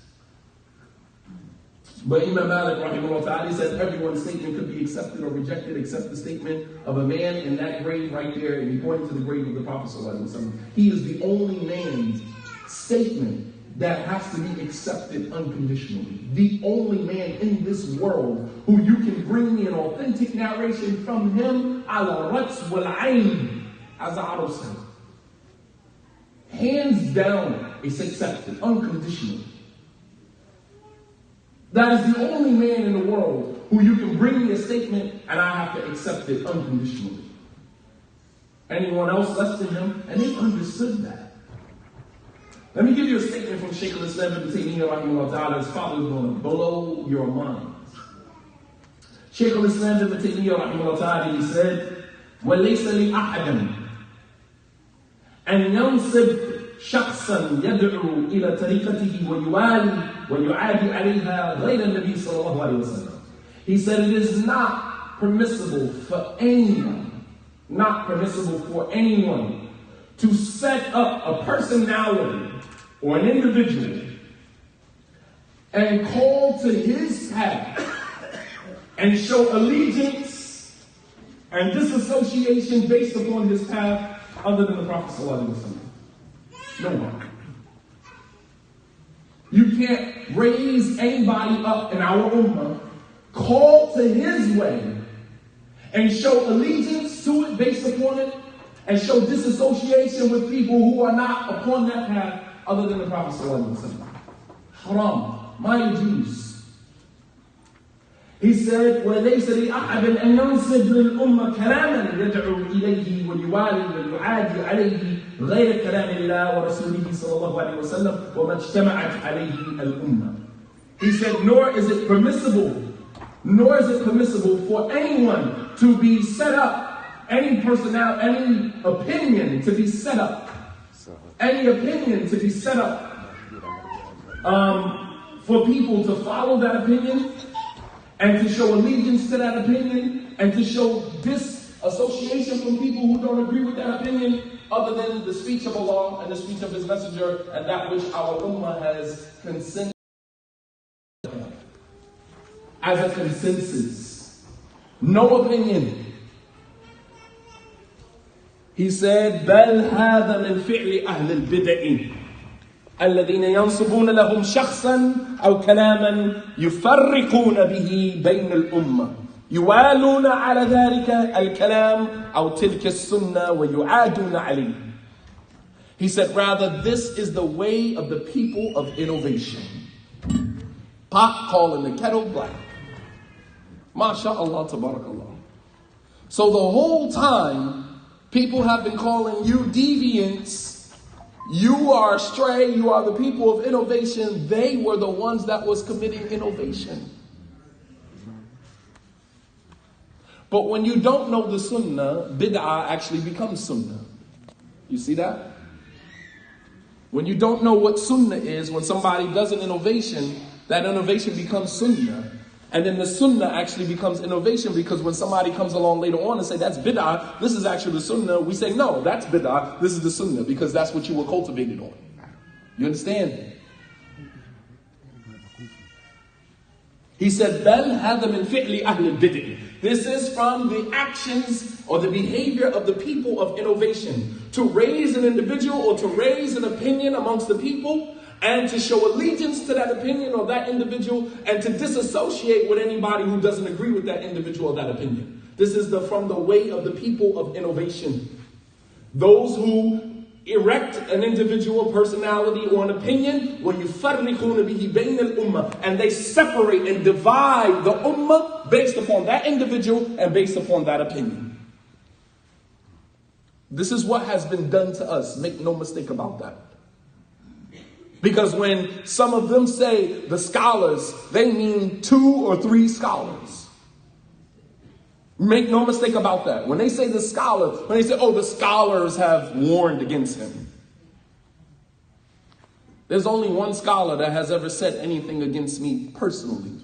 But Imam Malik rahimahullah ta'ala said everyone's statement could be accepted or rejected except the statement of a man in that grave right there, and he pointed to the grave of the Prophet sallallahu alaihi wasallam. He is the only man's statement that has to be accepted unconditionally. The only man in this world who you can bring me an authentic narration from him, ala rats wal ayn, as the Arab said. Hands down, it's accepted unconditionally. That is the only man in the world who you can bring me a statement and I have to accept it unconditionally. anyone else less than him, and they understood that. Let me give you a statement from Shaykh al-Islam ibn Taymiyyah rahimahullah ta'ala. His father is going to blow your mind. Shaykh al-Islam ibn Taymiyyah rahimahullah ta'ala, he said, وَلَيْسَ لِأَحَدٍ أَنْ يَنْصِبْ شخصا يدعو إلى طريقته ويوالي ويعادي عليها غير النبي صلى الله عليه وسلم. He said it is not permissible for anyone, to set up a personality or an individual and call to his path and show allegiance and disassociation based upon his path other than the Prophet sallallahu alaihi wasallam. No one. You can't raise anybody up in our ummah, call to his way, and show allegiance to it based upon it, and show disassociation with people who are not upon that path other than the Prophet sallallahu alaihi wasallam. Haram. My Jews. He said, وَلَيْسَ لِأَحَدٍ أَنْ يَنْصِبْ لِلْأُمَّةِ كَلَامًا يَدْعُو إِلَيْهِ وَيُوَالِي وَيُعَادِي عَلَيْهِ غَيْرَ كَلَامِ اللَّهِ وَرَسُولِهِ صلى الله عليه وسلم وَمَا اجْتَمَعَتْ عَلَيْهِ الْأُمَّةِ. He said, nor is it permissible for anyone to be set up, any personality, any opinion to be set up, for people to follow that opinion, and to show allegiance to that opinion, and to show disassociation from people who don't agree with that opinion, other than the speech of Allah and the speech of His Messenger, and that which our Ummah has consented as a consensus. No opinion. He said, بَلْ هَذَا مِنْ فِعْلِ أَهْلِ الْبِدْعِ الذين ينصبون لهم شخصا أو كلاما يفرقون به بين الأمة يوالون على ذلك الكلام أو تلك السنة ويعادون عليه. He said, rather, this is the way of the people of innovation. Pot calling the kettle black. MashaAllah, tabarakallah. So the whole time, people have been calling you deviants. You are astray, you are the people of innovation. They were the ones that was committing innovation. But when you don't know the sunnah, bid'ah actually becomes sunnah. You see that? When you don't know what sunnah is, when somebody does an innovation, that innovation becomes sunnah. And then the sunnah actually becomes innovation, because when somebody comes along later on and say, that's bid'ah, this is actually the sunnah, we say, no, that's bid'ah, this is the sunnah, because that's what you were cultivated on. You understand? He said, بَلْ هَذَا مِنْ فِعْلِ أَهْلِ الْبِدْعِ. This is from the actions or the behavior of the people of innovation. To raise an individual or to raise an opinion amongst the people, and to show allegiance to that opinion or that individual, and to disassociate with anybody who doesn't agree with that individual or that opinion. This is from the way of the people of innovation. Those who erect an individual personality or an opinion, and they separate and divide the ummah based upon that individual and based upon that opinion. This is what has been done to us. Make no mistake about that. Because when some of them say the scholars, they mean 2 or 3 scholars. Make no mistake about that. When they say the scholars, when they say, oh, the scholars have warned against him. There's only one scholar that has ever said anything against me personally.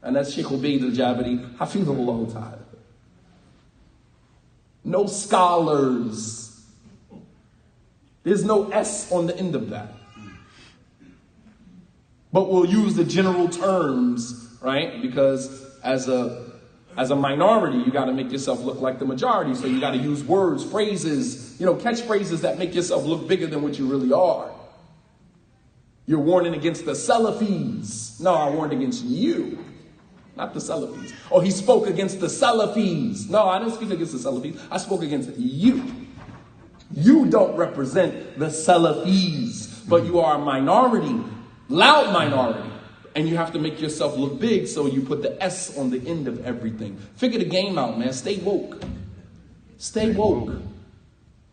And that's Sheikh Ubaid al-Jabari, Hafidhullah ta'ala. No scholars. There's no S on the end of that. But we'll use the general terms, right? Because as a minority, you got to make yourself look like the majority. So you got to use words, phrases, catchphrases that make yourself look bigger than what you really are. You're warning against the Salafis. No, I warned against you, not the Salafis. Oh, he spoke against the Salafis. No, I didn't speak against the Salafis. I spoke against you. You don't represent the Salafis, but you are a minority. Loud minority, and you have to make yourself look big, so you put the S on the end of everything. Figure the game out, man. Stay woke. Stay woke.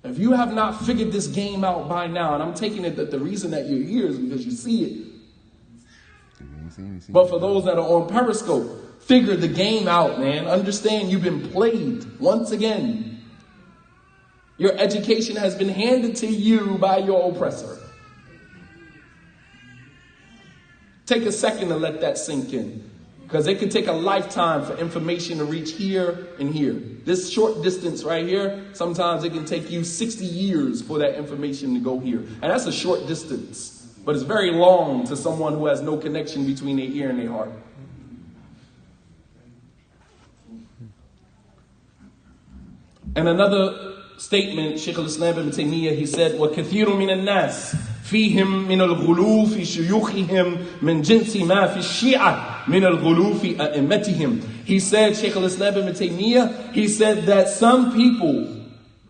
If you have not figured this game out by now, and I'm taking it that the reason that you're here is because you see it. But for those that are on Periscope, figure the game out, man. Understand you've been played once again. Your education has been handed to you by your oppressor. Take a second to let that sink in. Because it could take a lifetime for information to reach here and here. This short distance right here, sometimes it can take you 60 years for that information to go here. And that's a short distance. But it's very long to someone who has no connection between their ear and their heart. And another statement, Shaykh al-Islam ibn Taymiyyah, he said, وَكَثِيرٌ مِنَ النَّاسِ فِيهِمْ مِنَ الْغُلُو فِي شُيُوخِهِمْ مِنْ جِنْسِ مَا فِي الشِّيعَةِ مِنَ الْغُلُو فِي أَئِمَّتِهِمْ. He said, Shaykh al-Islam ibn Taymiyyah, he said that some people,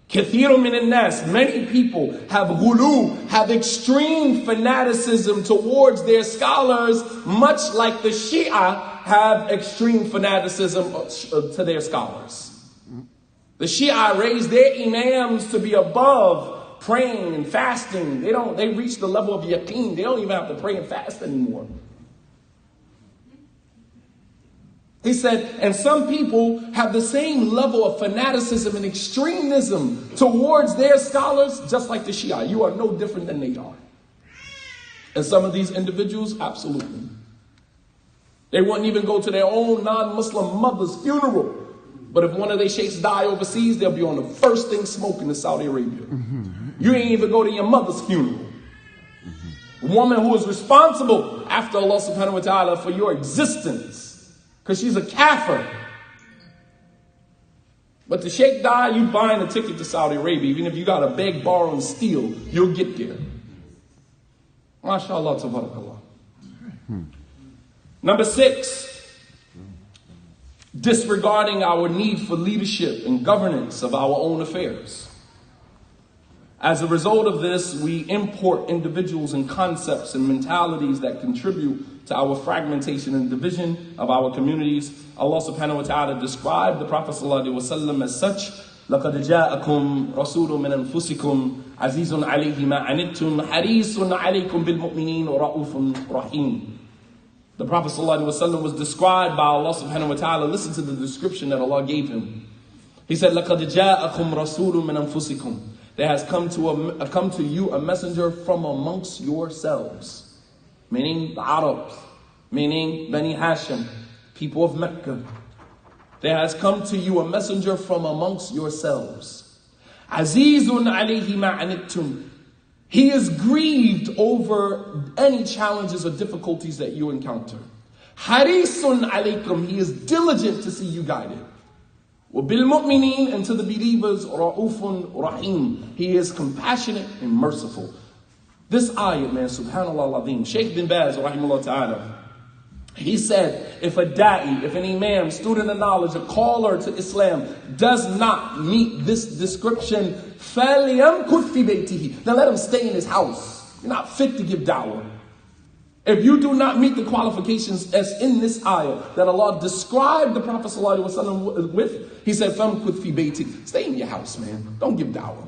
كَثِيرٌ مِنَ النَّاسِ, many people have ghulu, have extreme fanaticism towards their scholars, much like the Shia have extreme fanaticism to their scholars. The Shia raise their imams to be above praying and fasting. They reach the level of yaqeen. They don't even have to pray and fast anymore. He said, and some people have the same level of fanaticism and extremism towards their scholars, just like the Shia. You are no different than they are. And some of these individuals, absolutely. They wouldn't even go to their own non-Muslim mother's funeral. But if one of their sheikhs die overseas, they'll be on the first thing smoking in Saudi Arabia. You ain't even go to your mother's funeral. A woman who is responsible after Allah subhanahu wa ta'ala for your existence. Because she's a kafir. But the sheikh died, you buying a ticket to Saudi Arabia. Even if you got to beg, borrow, and steal, you'll get there. MashaAllah, tabarakallah. Number 6. Disregarding our need for leadership and governance of our own affairs. As a result of this, we import individuals and concepts and mentalities that contribute to our fragmentation and division of our communities. Allah subhanahu wa ta'ala described the Prophet sallallahu alaihi wasallam as such. لَقَدْ جَاءَكُمْ رَسُولٌ مِّنْ أَنفُسِكُمْ عَزِيزٌ عَلَيْهِ مَا عَنِتُّمْ حَرِيصٌ عَلَيْكُمْ بِالْمُؤْمِنِينَ رَءُوفٌ رَحِيمٌ. The Prophet ﷺ was described by Allah subhanahu wa ta'ala. Listen to the description that Allah gave him. He said, لَقَدْ جَاءَكُمْ رَسُولٌ مِّنْ أَنفُسِكُمْ. There has come to you a messenger from amongst yourselves. Meaning the Arabs. Meaning Bani Hashim. People of Mecca. There has come to you a messenger from amongst yourselves. Azizun alayhi ma anittum. He is grieved over any challenges or difficulties that you encounter. Harisun alaykum. He is diligent to see you guided. Bil mu'minin, and to the believers, ra'ufun rahim. He is compassionate and merciful. This ayat, man, subhanallah al-azim. Shaykh bin Baz, rahimahullah ta'ala, he said, if a da'i, if an imam, student of knowledge, a caller to Islam, does not meet this description, فَلْيَمْكُثْ فِي بَيْتِهِ, then let him stay in his house. You're not fit to give da'wah. If you do not meet the qualifications as in this ayah that Allah described the Prophet ﷺ with, he said, فَلْيَمْكُثْ فِي بَيْتِهِ, stay in your house, man. Don't give da'wah.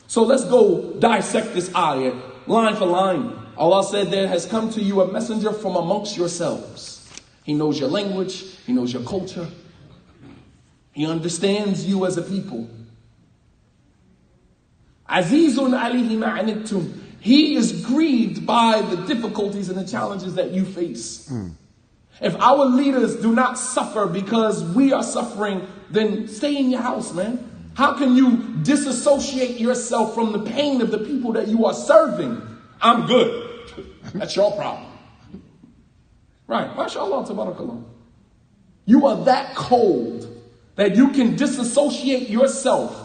So let's go dissect this ayah line for line. Allah said, there has come to you a messenger from amongst yourselves. He knows your language. He knows your culture. He understands you as a people. Azizun alayhi ma anittum. He is grieved by the difficulties and the challenges that you face. If our leaders do not suffer because we are suffering, then stay in your house, man. How can you disassociate yourself from the pain of the people that you are serving? I'm good. That's your problem. Right. MashaAllah, tabarakallah. You are that cold that you can disassociate yourself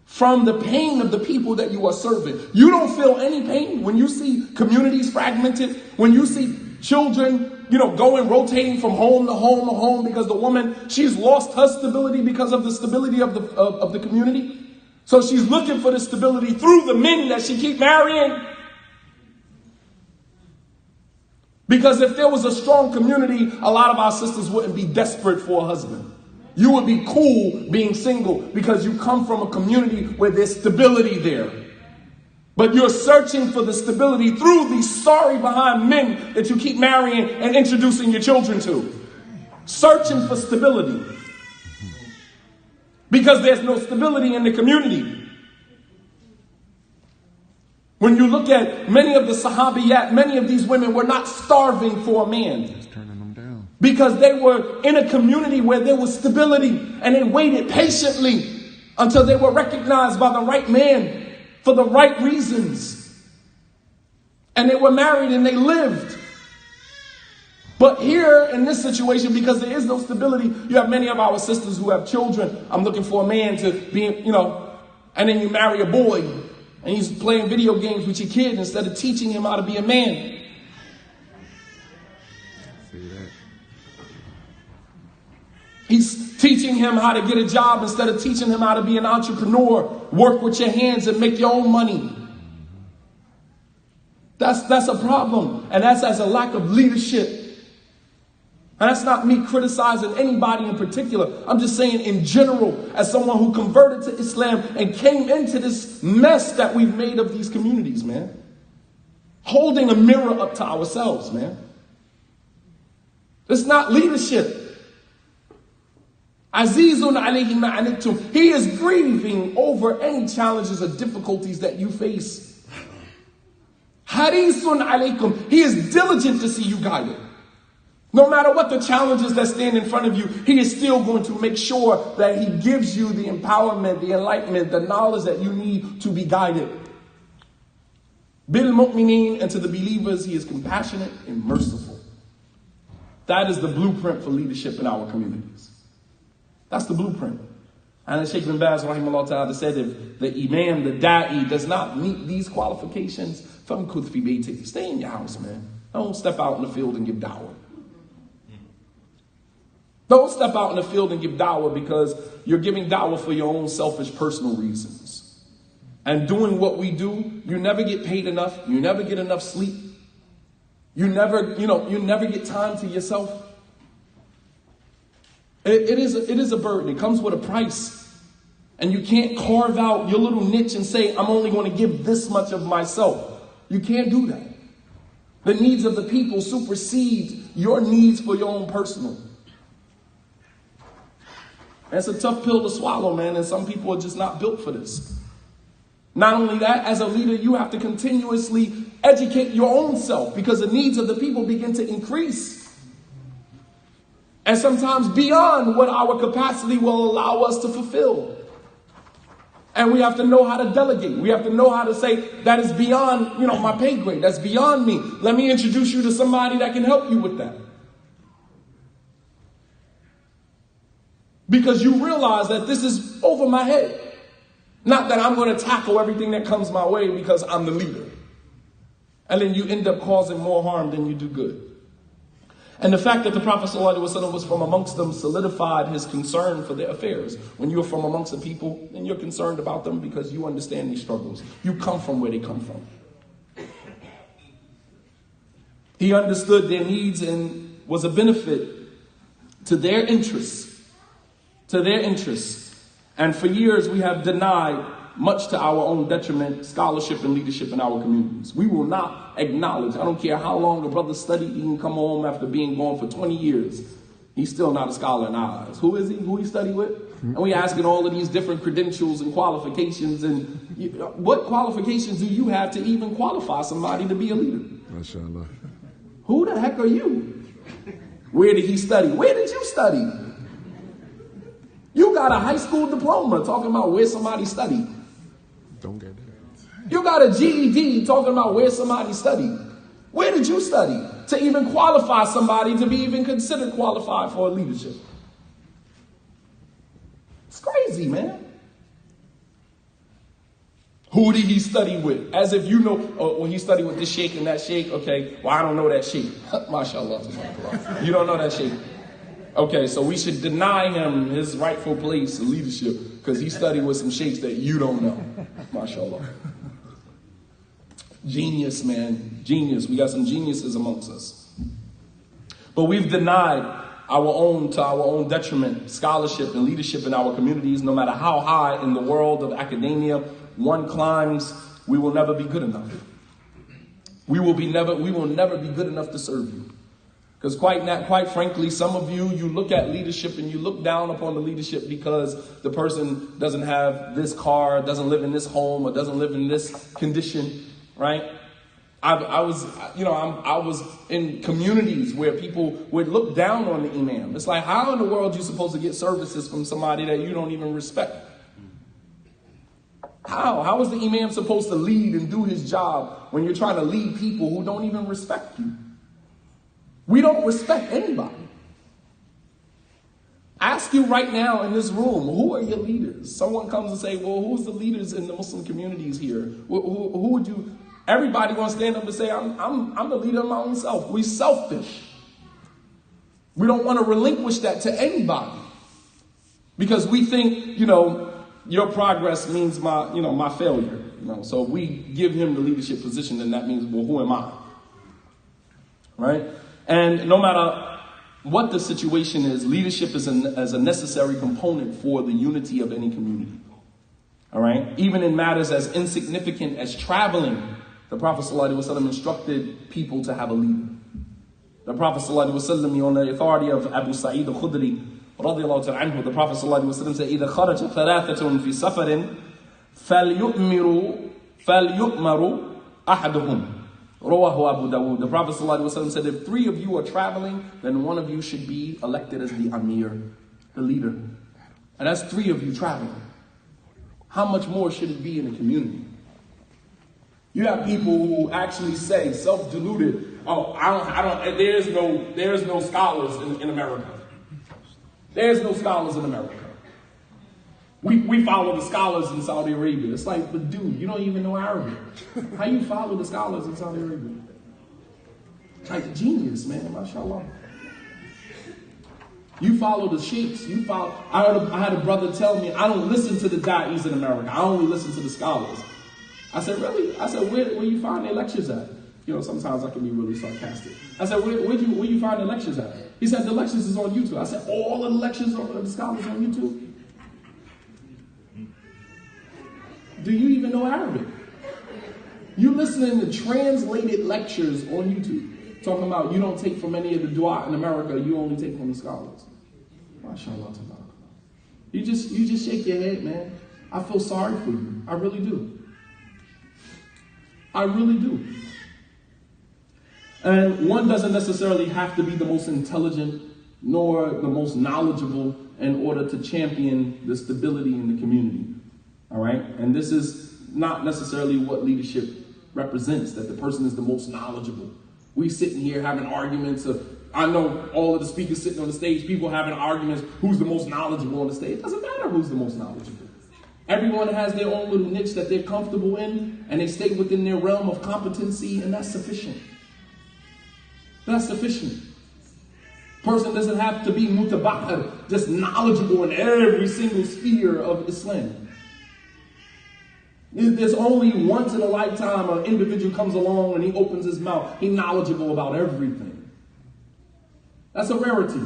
from the pain of the people that you are serving. You don't feel any pain when you see communities fragmented, when you see children, going, rotating from home to home to home because the woman, she's lost her stability because of the stability of the community. So she's looking for the stability through the men that she keep marrying. Because if there was a strong community, a lot of our sisters wouldn't be desperate for a husband. You would be cool being single because you come from a community where there's stability there. But you're searching for the stability through these sorry behind men that you keep marrying and introducing your children to. Searching for stability. Because there's no stability in the community. When you look at many of the Sahabiyat, many of these women were not starving for a man. Just turning them down. Because they were in a community where there was stability, and they waited patiently until they were recognized by the right man for the right reasons. And they were married and they lived. But here in this situation, because there is no stability, you have many of our sisters who have children. I'm looking for a man to be, and then you marry a boy and he's playing video games with your kid instead of teaching him how to be a man. See that? He's teaching him how to get a job instead of teaching him how to be an entrepreneur. Work with your hands and make your own money. That's a problem. And that's as a lack of leadership. And that's not me criticizing anybody in particular. I'm just saying in general, as someone who converted to Islam and came into this mess that we've made of these communities, man. Holding a mirror up to ourselves, man. It's not leadership. Azizun alayhi ma anittum. He is grieving over any challenges or difficulties that you face. Harisun alaykum. He is diligent to see you guided. No matter what the challenges that stand in front of you, he is still going to make sure that he gives you the empowerment, the enlightenment, the knowledge that you need to be guided. Bil mu'mineen, and to the believers, he is compassionate and merciful. That is the blueprint for leadership in our communities. That's the blueprint. And Sheikh bin Baz, rahimahullah ta'ala, said if the imam, the da'i, does not meet these qualifications, famkuth fi baytik. Stay in your house, man. Don't step out in the field and give da'wah. Don't step out in the field and give da'wah because you're giving da'wah for your own selfish personal reasons. And doing what we do, you never get paid enough. You never get enough sleep. You never get time to yourself. It is a burden. It comes with a price. And you can't carve out your little niche and say, I'm only going to give this much of myself. You can't do that. The needs of the people supersede your needs for your own personal. It's a tough pill to swallow, man, and some people are just not built for this. Not only that, as a leader, you have to continuously educate your own self because the needs of the people begin to increase. And sometimes beyond what our capacity will allow us to fulfill. And we have to know how to delegate. We have to know how to say, that is beyond, my pay grade. That's beyond me. Let me introduce you to somebody that can help you with that. Because you realize that this is over my head. Not that I'm going to tackle everything that comes my way because I'm the leader. And then you end up causing more harm than you do good. And the fact that the Prophet ﷺ was from amongst them solidified his concern for their affairs. When you're from amongst the people, then you're concerned about them because you understand these struggles. You come from where they come from. He understood their needs and was a benefit to their interests. And for years we have denied, much to our own detriment, scholarship and leadership in our communities. We will not acknowledge, I don't care how long a brother studied, he can come home after being gone for 20 years. He's still not a scholar in our eyes. Who is he? Who he studied with? And we asking all of these different credentials and qualifications. And what qualifications do you have to even qualify somebody to be a leader? MashaAllah. Who the heck are you? Where did he study? Where did you study? You got a high school diploma talking about where somebody studied. Don't get that. You got a GED talking about where somebody studied. Where did you study to even qualify somebody to be even considered qualified for leadership? It's crazy, man. Who did he study with? As if you know, well, he studied with this sheikh and that sheikh. Okay, well, I don't know that sheikh. MashaAllah. You don't know that sheikh. Okay, so we should deny him his rightful place in leadership because he studied with some sheikhs that you don't know. MashaAllah. Genius, man. Genius. We got some geniuses amongst us. But we've denied our own detriment, scholarship and leadership in our communities, no matter how high in the world of academia one climbs, we will never be good enough. We will never be good enough to serve you. Because quite frankly, some of you look at leadership and you look down upon the leadership because the person doesn't have this car, doesn't live in this home, or doesn't live in this condition, right? I was in communities where people would look down on the imam. It's like, how in the world are you supposed to get services from somebody that you don't even respect? How is the imam supposed to lead and do his job when you're trying to lead people who don't even respect you? We don't respect anybody. Ask you right now in this room, who are your leaders? Someone comes and say, well, who's the leaders in the Muslim communities here? Who would you... Everybody going to stand up and say, I'm the leader of my own self. We selfish. We don't want to relinquish that to anybody. Because we think, your progress means my failure. So if we give him the leadership position, then that means, well, who am I? Right? And no matter what the situation is, leadership is a necessary component for the unity of any community. All right? Even in matters as insignificant as traveling, the Prophet ﷺ instructed people to have a leader. The Prophet ﷺ, on the authority of Abu Sa'id al-Khudri, radiyallahu ta'ala anhu, the Prophet ﷺ said, إِذَا خَرَجَ ثَلَاثَةٌ فِي سَفَرٍ فَلْيُؤْمَرُ أَحَدُهُمْ Rawahu Abu Dawud. The Prophet ﷺ said, if 3 of you are traveling, then 1 of you should be elected as the Amir, the leader. And that's 3 of you traveling. How much more should it be in a community? You have people who actually say, self-deluded, there's no scholars in America. There's no scholars in America. We follow the scholars in Saudi Arabia. It's like, but dude, you don't even know Arabic. How you follow the scholars in Saudi Arabia? Like genius, man, mashallah. You follow the sheikhs. I had a brother tell me, I don't listen to the da'is in America. I only listen to the scholars. I said, really? I said, where you find their lectures at? Sometimes I can be really sarcastic. I said, where you find the lectures at? He said, the lectures is on YouTube. I said, all of the lectures of the scholars on YouTube? Do you even know Arabic? You listening to translated lectures on YouTube, talking about you don't take from any of the dua in America, you only take from the scholars. MashaAllah. You just shake your head, man. I feel sorry for you. I really do. I really do. And one doesn't necessarily have to be the most intelligent nor the most knowledgeable in order to champion the stability in the community. All right? And this is not necessarily what leadership represents, that the person is the most knowledgeable. We sitting here having arguments I know all of the speakers sitting on the stage, people having arguments, who's the most knowledgeable on the stage. It doesn't matter who's the most knowledgeable. Everyone has their own little niche that they're comfortable in, and they stay within their realm of competency, and that's sufficient. That's sufficient. Person doesn't have to be mutabahir, just knowledgeable in every single sphere of Islam. There's only once in a lifetime an individual comes along and he opens his mouth. He's knowledgeable about everything. That's a rarity.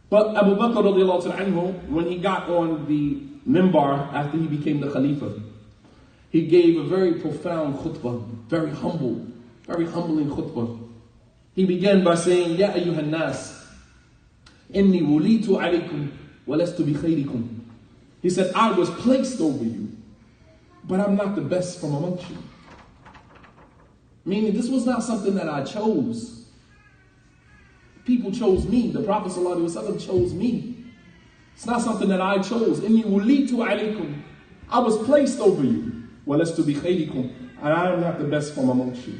But Abu Bakr radiallahu anhu, when he got on the mimbar after he became the Khalifa, he gave a very profound khutbah, very humbling khutbah. He began by saying, Ya ayyuhan nas, inni wulitu alaykum wa lastu bi khayrikum. He said, I was placed over you, but I'm not the best from amongst you. Meaning this was not something that I chose. People chose me. The Prophet ﷺ chose me. It's not something that I chose. Inni wulitu alaykum. I was placed over you. Wa lastu bi khayrikum. And I am not the best from amongst you.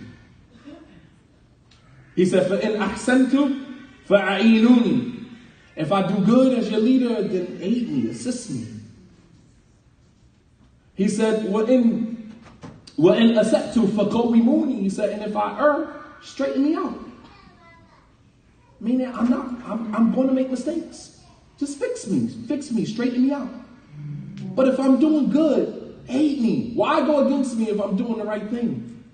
He said, فَإِنْ أَحْسَنْتُ فَأَعِينُونِي. If I do good as your leader, then aid me, assist me. He said, وَإِنْ أَسَأْتُ فَقَوِّمُونِي. He said, and if I err, straighten me out. Meaning, I'm going to make mistakes. Just fix me, straighten me out. But if I'm doing good, aid me. Why go against me if I'm doing the right thing?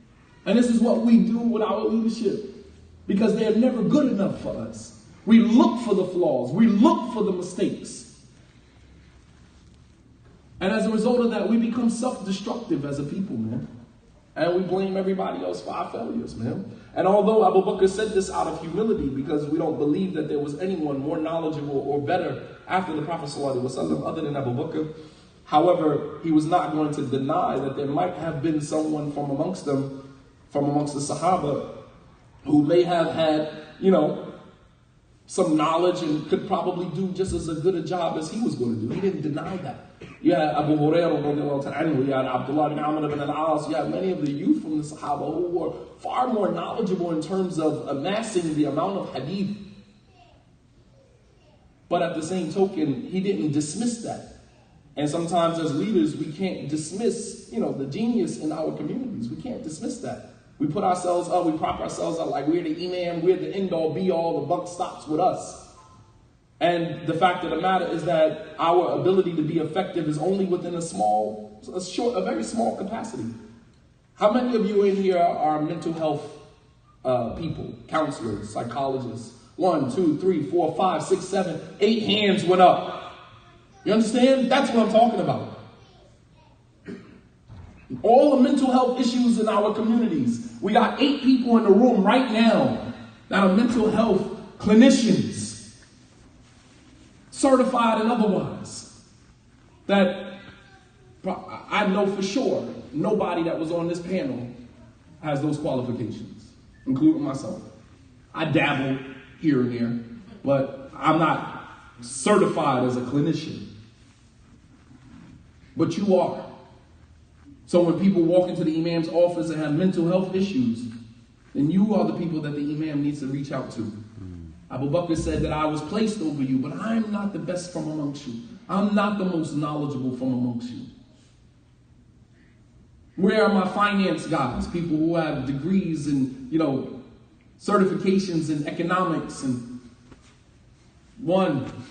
And this is what we do with our leadership. Because they're never good enough for us. We look for the flaws. We look for the mistakes. And as a result of that, we become self-destructive as a people, man. And we blame everybody else for our failures, man. And although Abu Bakr said this out of humility, because we don't believe that there was anyone more knowledgeable or better after the Prophet ﷺ other than Abu Bakr, however, he was not going to deny that there might have been someone from amongst them, from amongst the Sahaba, who may have had, some knowledge and could probably do just as good a job as he was going to do. He didn't deny that. You had Abu Hurairah, you had Abdullah bin Amr bin al-As, you had many of the youth from the Sahaba who were far more knowledgeable in terms of amassing the amount of hadith. But at the same token, he didn't dismiss that. And sometimes as leaders, we can't dismiss, the genius in our communities. We can't dismiss that. We put ourselves up, we prop ourselves up like we're the imam, we're the end-all, be-all, the buck stops with us. And the fact of the matter is that our ability to be effective is only within a very small capacity. How many of you in here are mental health people, counselors, psychologists? 1, 2, 3, 4, 5, 6, 7, 8 hands went up. You understand? That's what I'm talking about. All the mental health issues in our communities. We got 8 people in the room right now that are mental health clinicians, certified and otherwise, that I know for sure nobody that was on this panel has those qualifications, including myself. I dabble here and there, but I'm not certified as a clinician. But you are. So when people walk into the imam's office and have mental health issues, then you are the people that the imam needs to reach out to. Abu Bakr said that I was placed over you, but I'm not the best from amongst you. I'm not the most knowledgeable from amongst you. Where are my finance guys? People who have degrees and, certifications in economics and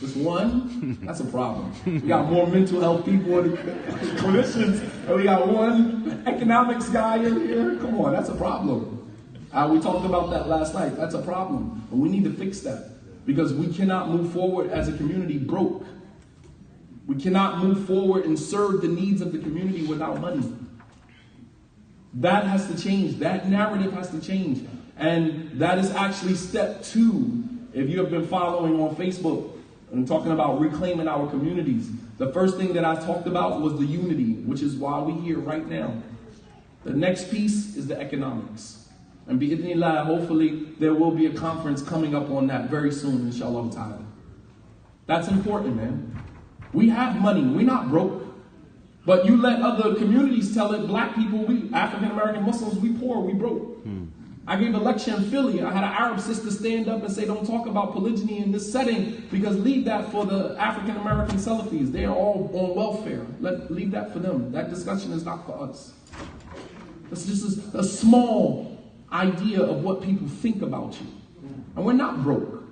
just one? That's a problem. We got more mental health people and clinicians, and we got one economics guy in here. Come on, that's a problem. We talked about that last night. That's a problem. And we need to fix that because we cannot move forward as a community broke. We cannot move forward and serve the needs of the community without money. That has to change. That narrative has to change. And that is actually step 2. If you have been following on Facebook and talking about reclaiming our communities, the first thing that I talked about was the unity, which is why we're here right now. The next piece is the economics. And bi'idhnillah, hopefully there will be a conference coming up on that very soon, inshallah ta'ala. That's important, man. We have money. We're not broke. But you let other communities tell it, black people, we African American Muslims, we poor, we broke. I gave a lecture in Philly. I had an Arab sister stand up and say, don't talk about polygyny in this setting because leave that for the African American Salafis. They are all on welfare. Leave that for them. That discussion is not for us. It's just a small idea of what people think about you. And we're not broke.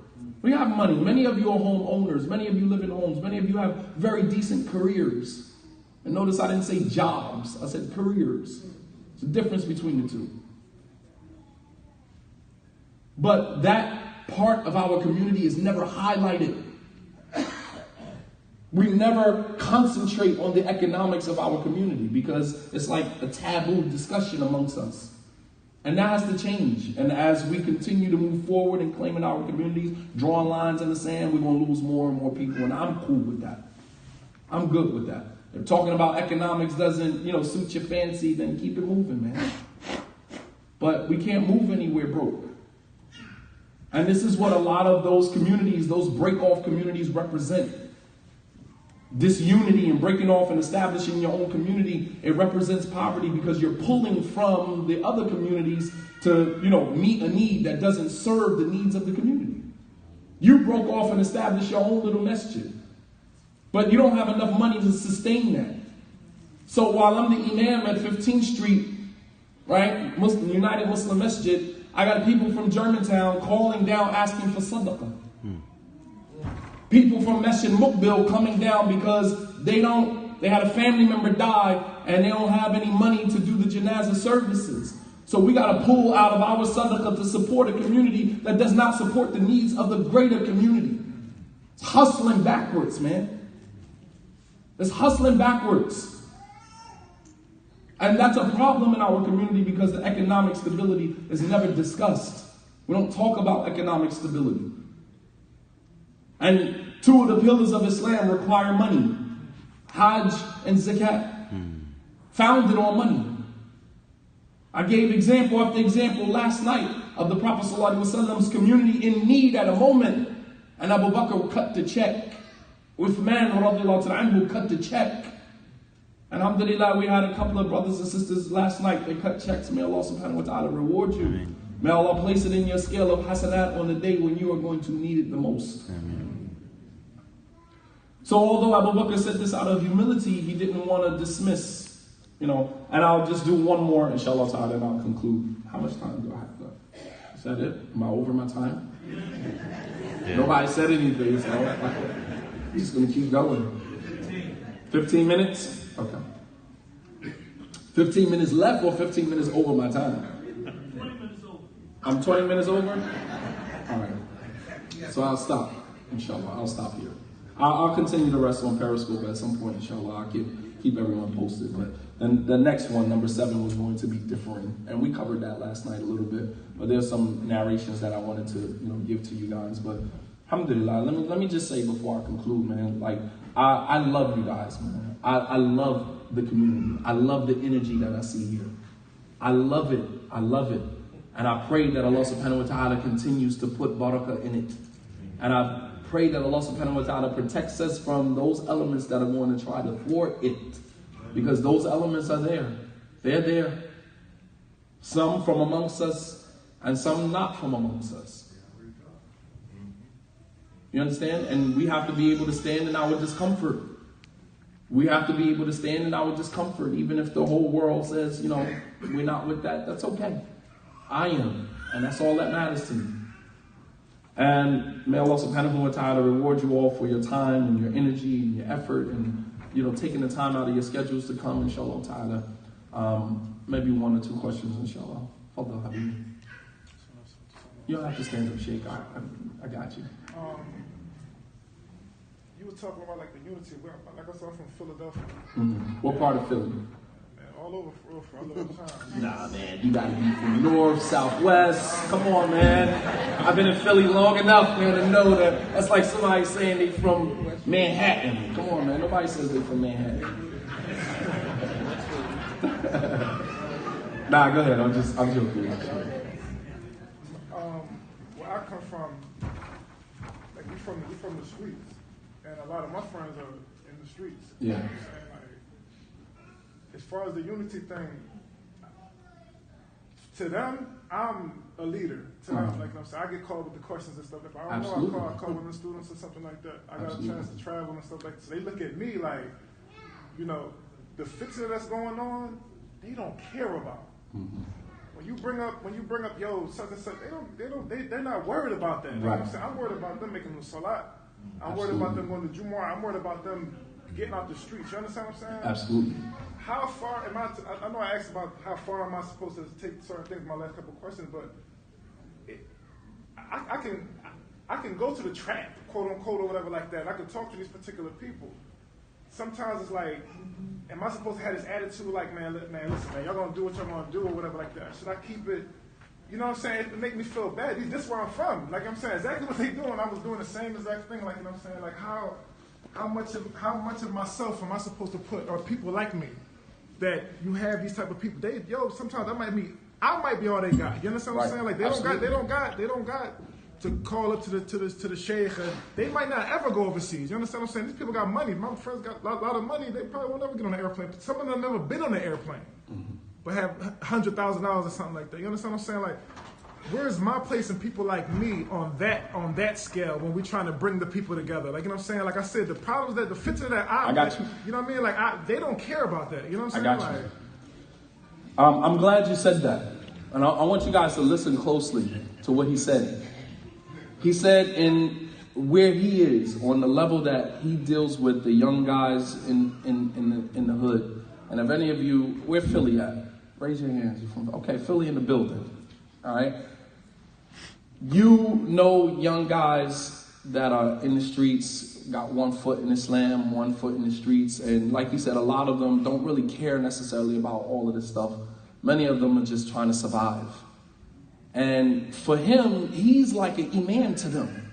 We have money. Many of you are homeowners. Many of you live in homes. Many of you have very decent careers. And notice I didn't say jobs. I said careers. There's a difference between the two. But that part of our community is never highlighted. We never concentrate on the economics of our community because it's like a taboo discussion amongst us. And that has to change. And as we continue to move forward and claiming our communities, drawing lines in the sand, we're going to lose more and more people. And I'm cool with that. I'm good with that. If talking about economics doesn't, suit your fancy, then keep it moving, man. But we can't move anywhere broke. And this is what a lot of those communities, those break-off communities represent. Disunity and breaking off and establishing your own community, it represents poverty because you're pulling from the other communities to, meet a need that doesn't serve the needs of the community. You broke off and established your own little masjid, but you don't have enough money to sustain that. So while I'm the imam at 15th Street, right, United Muslim Masjid, I got people from Germantown calling down asking for sadaqah. People from Masjid Mukbil coming down because they had a family member die and they don't have any money to do the janazah services. So So we got to pull out of our sadaqah to support a community that does not support the needs of the greater community. It's hustling backwards, man. It's hustling backwards. And that's a problem in our community because the economic stability is never discussed. We don't talk about economic stability. And two of the pillars of Islam require money. Hajj and zakat. Founded on money. I gave example after example last night of the Prophet ﷺ's community in need at a moment. And Abu Bakr cut the check. Uthman radiallahu anhu cut the check. And alhamdulillah, we had a couple of brothers and sisters last night. They cut checks. May Allah subhanahu wa ta'ala reward you. Amen. May Allah place it in your scale of hasanat on the day when you are going to need it the most. Amen. So although Abu Bakr said this out of humility, he didn't want to dismiss. And I'll just do one more, inshallah ta'ala, and I'll conclude. How much time do I have left? Is that it? Am I over my time? Yeah. Nobody said anything, so I'm just going to keep going. 15 minutes? Okay. 15 minutes left or 15 minutes over my time? 20 minutes over. I'm 20 minutes over? All right. So I'll stop, inshallah. I'll stop here. I'll continue the rest on Periscope at some point, inshallah. I'll keep everyone posted. But then the next one, number 7, was going to be differing. And we covered that last night a little bit. But there's some narrations that I wanted to give to you guys. But alhamdulillah, let me just say before I conclude, man, like I love you guys, man. I love the community. I love the energy that I see here. I love it. I love it. And I pray that Allah subhanahu wa ta'ala continues to put barakah in it. And I pray that Allah subhanahu wa ta'ala protects us from those elements that are going to try to thwart it. Because those elements are there. They're there. Some from amongst us and some not from amongst us. You understand? And we have to be able to stand in our discomfort. We have to be able to stand in our discomfort. Even if the whole world says, we're not with that. That's okay. I am. And that's all that matters to me. And may Allah subhanahu wa ta'ala reward you all for your time and your energy and your effort and taking the time out of your schedules to come, inshallah ta'ala. Maybe 1 or 2 questions, inshallah. Fadal Habib. You don't have to stand up, Sheikh. I got you. You were talking about the unity. Like I said, I'm from Philadelphia. Mm-hmm. What part of Philly? All over for a little time. Nah, man, you gotta be from north, southwest. Come on, man. I've been in Philly long enough, man, to know that that's like somebody saying they from Manhattan. Come on, man. Nobody says they from Manhattan. Nah, go ahead. I'm joking. Where I come from, we from the streets, and a lot of my friends are in the streets. Yeah. As far as the unity thing, to them, I'm a leader. To them, I get called with the questions and stuff. If I don't know, I call one of the students or something like that. I got a chance to travel and stuff like that. So they look at me like, the fixing that's going on, they don't care about. Mm-hmm. When you bring up, yo, such and such, they're not worried about that. Right. I'm worried about them making the salat. I'm worried about them going to Jumu'ah. I'm worried about them getting out the streets. You understand what I'm saying? Absolutely. How far am I know I asked about how far am I supposed to take certain things in my last couple of questions, but I can go to the track, quote unquote, or whatever like that. I can talk to these particular people. Sometimes it's like, am I supposed to have this attitude like, man, listen, man, y'all gonna do what y'all gonna do or whatever like that? Should I keep it, you know what I'm saying? It make me feel bad. This is where I'm from. Like I'm saying, exactly what they doing. I was doing the same exact thing. Like, you know what I'm saying? Like how much of myself am I supposed to put, or people like me, that you have these type of people? Sometimes I might be all they got. You understand what I'm saying? Like they don't got to call up to the sheikh. They might not ever go overseas. You understand what I'm saying? These people got money. My friends got a lot of money. They probably won't ever get on an airplane. Some of them have never been on an airplane, but have $100,000 or something like that. You understand what I'm saying? Like, where's my place in people like me on that scale when we're trying to bring the people together? Like, you know what I'm saying? Like I said, the problems that the fitna that I got you. You know what I mean? Like they don't care about that. You know what I'm saying? I got you. I'm glad you said that, and I want you guys to listen closely to what he said. He said in where he is on the level that he deals with the young guys in the hood. And if any of you, where Philly at? Raise your hands. Okay, Philly in the building. All right. You know young guys that are in the streets, got 1 foot in Islam, 1 foot in the streets. And like you said, a lot of them don't really care necessarily about all of this stuff. Many of them are just trying to survive. And for him, he's like an imam to them.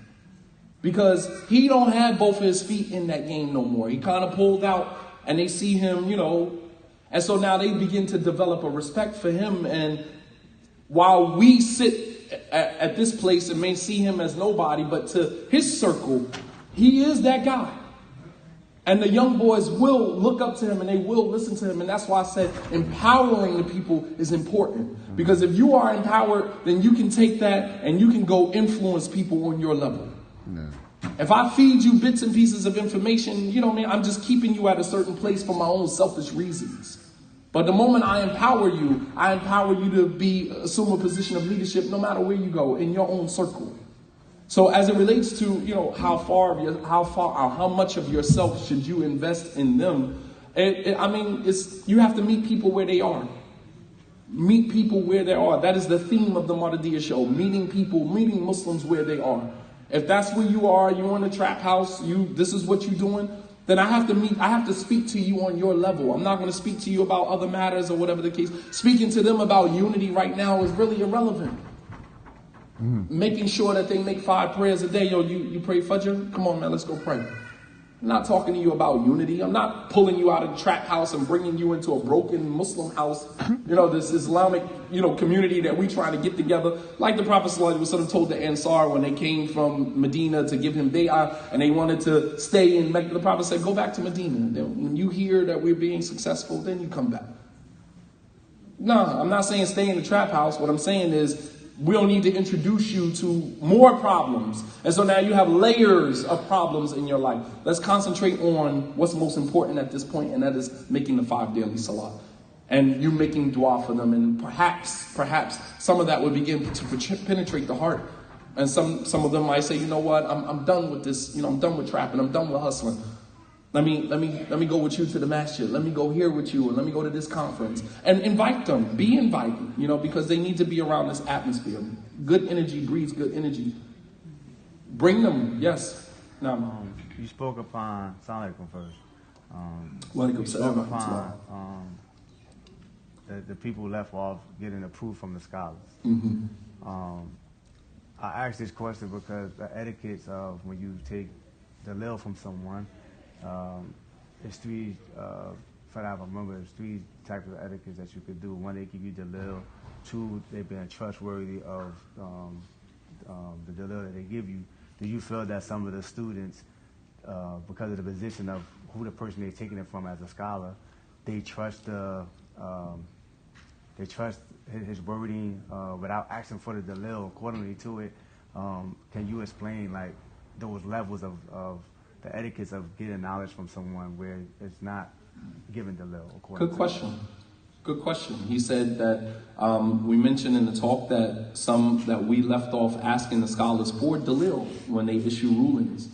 Because he don't have both of his feet in that game no more. He kind of pulled out and they see him, you know. And so now they begin to develop a respect for him. And while we sit at this place and may see him as nobody, but to his circle, he is that guy. And the young boys will look up to him and they will listen to him. And that's why I said empowering the people is important. Because if you are empowered, then you can take that and you can go influence people on your level. No. If I feed you bits and pieces of information, you know what I mean? I'm just keeping you at a certain place for my own selfish reasons. But the moment I empower you to assume a position of leadership no matter where you go in your own circle. So as it relates to, you know, how much of yourself should you invest in them? You have to meet people where they are. Meet people where they are. That is the theme of the Mardiya show. Meeting people, meeting Muslims where they are. If that's where you are, you're in a trap house, this is what you're doing, then I have to speak to you on your level. I'm not going to speak to you about other matters or whatever the case. Speaking to them about unity right now is really irrelevant. Making sure that they make 5 prayers a day. Yo, you pray Fajr? Come on, man, let's go pray. I'm not talking to you about unity. I'm not pulling you out of the trap house and bringing you into a broken Muslim house. You know, this Islamic, community that we trying to get together. Like the Prophet ﷺ told the Ansar when they came from Medina to give him bay'ah and they wanted to stay in Mecca. The Prophet said, go back to Medina. When you hear that we're being successful, then you come back. No, I'm not saying stay in the trap house. What I'm saying is, we don't need to introduce you to more problems. And so now you have layers of problems in your life. Let's concentrate on what's most important at this point, and that is making the 5 daily salat. And you making dua for them. And perhaps some of that would begin to penetrate the heart. And some of them might say, you know what, I'm done with this. I'm done with trapping. I'm done with hustling. Let me go with you to the masjid. Let me go here with you, and let me go to this conference. And invite them. Be invited, because they need to be around this atmosphere. Good energy breeds good energy. Bring them, yes. Now, you spoke upon, Assalamu alaikum first. You spoke upon the people left off getting approved from the scholars. Mm-hmm. I asked this question because the etiquettes of when you take the lil from someone, there's 3, for I remember, there's 3 types of etiquettes that you could do. 1, they give you the lil. 2, they've been trustworthy of the dalil that they give you. Do you feel that some of the students, because of the position of who the person they're taking it from as a scholar, they trust his wording without asking for the dalil accordingly to it? Can you explain like those levels of the etiquettes of getting knowledge from someone where it's not given dalil? Good question. He said that we mentioned in the talk that we left off asking the scholars for dalil when they issue rulings.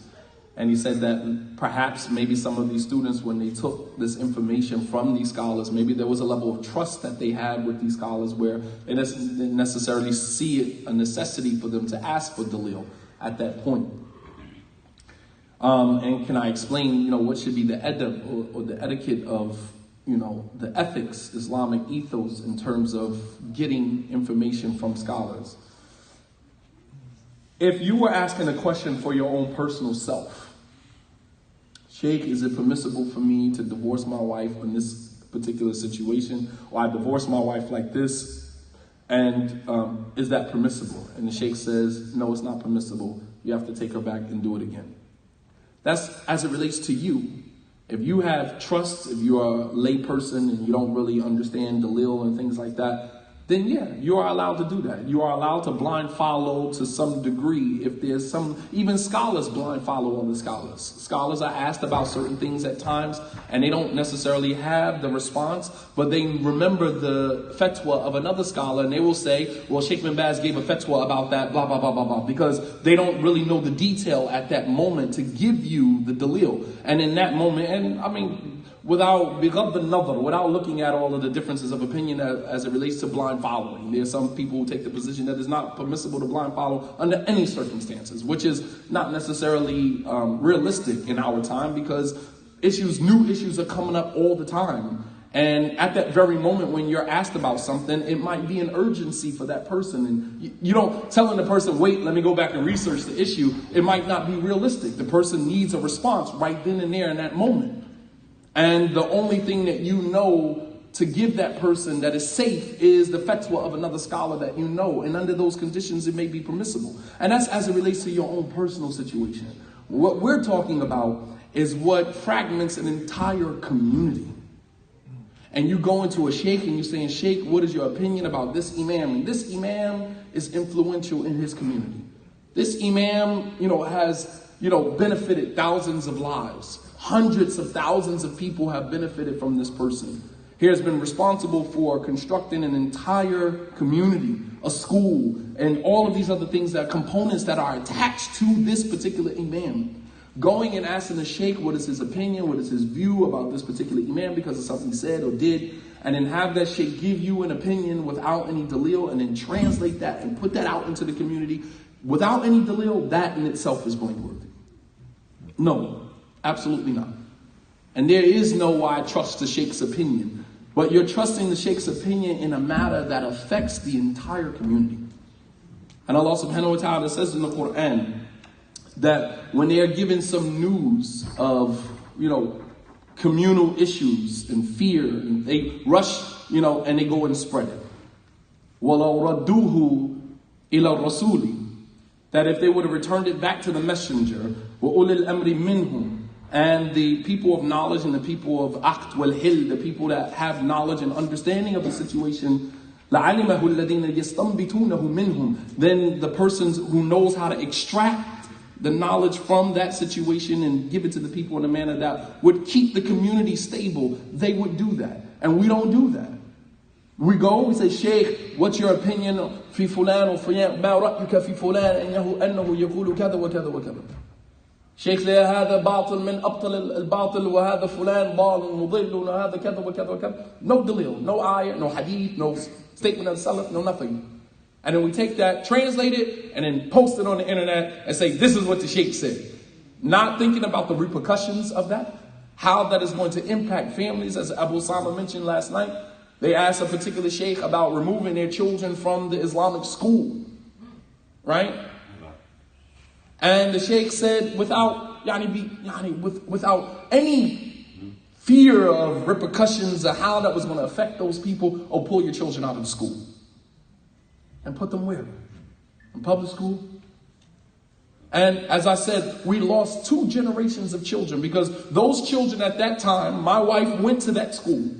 And he said that perhaps maybe some of these students, when they took this information from these scholars, maybe there was a level of trust that they had with these scholars where they didn't necessarily see it a necessity for them to ask for dalil at that point. And can I explain, what should be the adab or the etiquette of, the ethics, Islamic ethos in terms of getting information from scholars? If you were asking a question for your own personal self, Sheikh, is it permissible for me to divorce my wife in this particular situation? Or I divorced my wife like this, and is that permissible? And the Sheikh says, no, it's not permissible. You have to take her back and do it again. That's as it relates to you. If you have trust, if you are a lay person and you don't really understand dalil and things like that, then yeah, you are allowed to do that. You are allowed to blind follow to some degree. If there's even scholars blind follow other scholars. Scholars are asked about certain things at times and they don't necessarily have the response, but they remember the fatwa of another scholar and they will say, well, Sheikh bin Baz gave a fatwa about that, blah, blah, blah, blah, blah, because they don't really know the detail at that moment to give you the dalil. And in that moment, without without looking at all of the differences of opinion as it relates to blind following. There are some people who take the position that it's not permissible to blind follow under any circumstances, which is not necessarily realistic in our time, because new issues are coming up all the time. And at that very moment when you're asked about something, it might be an urgency for that person. And you don't telling the person, wait, let me go back and research the issue. It might not be realistic. The person needs a response right then and there in that moment. And the only thing that you know to give that person that is safe is the fatwa of another scholar that you know. And under those conditions, it may be permissible. And that's as it relates to your own personal situation. What we're talking about is what fragments an entire community. And you go into a sheikh and you're saying, Sheikh, what is your opinion about this imam? And this imam is influential in his community. This imam, has, benefited thousands of lives. Hundreds of thousands of people have benefited from this person. He has been responsible for constructing an entire community, a school, and all of these other things, that components that are attached to this particular imam. Going and asking the sheikh what is his opinion, what is his view about this particular imam because of something he said or did, and then have that sheikh give you an opinion without any dalil, and then translate that and put that out into the community without any dalil, that in itself is blameworthy. No, absolutely not. And there is no I trust the sheikh's opinion, but you're trusting the sheikh's opinion in a matter that affects the entire community. And Allah subhanahu wa ta'ala says in the Quran that when they are given some news of, communal issues and fear, and they rush, and they go and spread it. وَلَوْ رَدُّوهُ إِلَى الرَّسُولِ, that if they would have returned it back to the messenger, وَأُولِي الْأَمْرِ مِنْهُمْ, and the people of knowledge and the people of aqt wal hil, the people that have knowledge and understanding of the situation, لَعَلِمَهُ الَّذِينَ يَسْتَنْبِتُونَهُ مِنْهُمْ, then the persons who knows how to extract the knowledge from that situation and give it to the people in a manner that would keep the community stable, they would do that. And we don't do that. We go, we say, Sheikh, what's your opinion في فلان وفلان, ما رأيك في فلان أنه يقول كذا وكذا وكذا. شيخ هذا باطل من أبطل الباطل وهذا فلان ضال مضل وهذا كذا وكذا وكذا. No dalil, no ayah, no hadith, no statement of salaf, no nothing. And then we take that, translate it, and then post it on the internet and say, this is what the sheikh said. Not thinking about the repercussions of that, how that is going to impact families. As Abu Sama mentioned last night, they asked a particular sheikh about removing their children from the Islamic school, right? And the sheikh said, without any fear of repercussions or how that was going to affect those people, pull your children out of the school. And put them where? In public school? And as I said, we lost 2 generations of children, because those children at that time, my wife went to that school.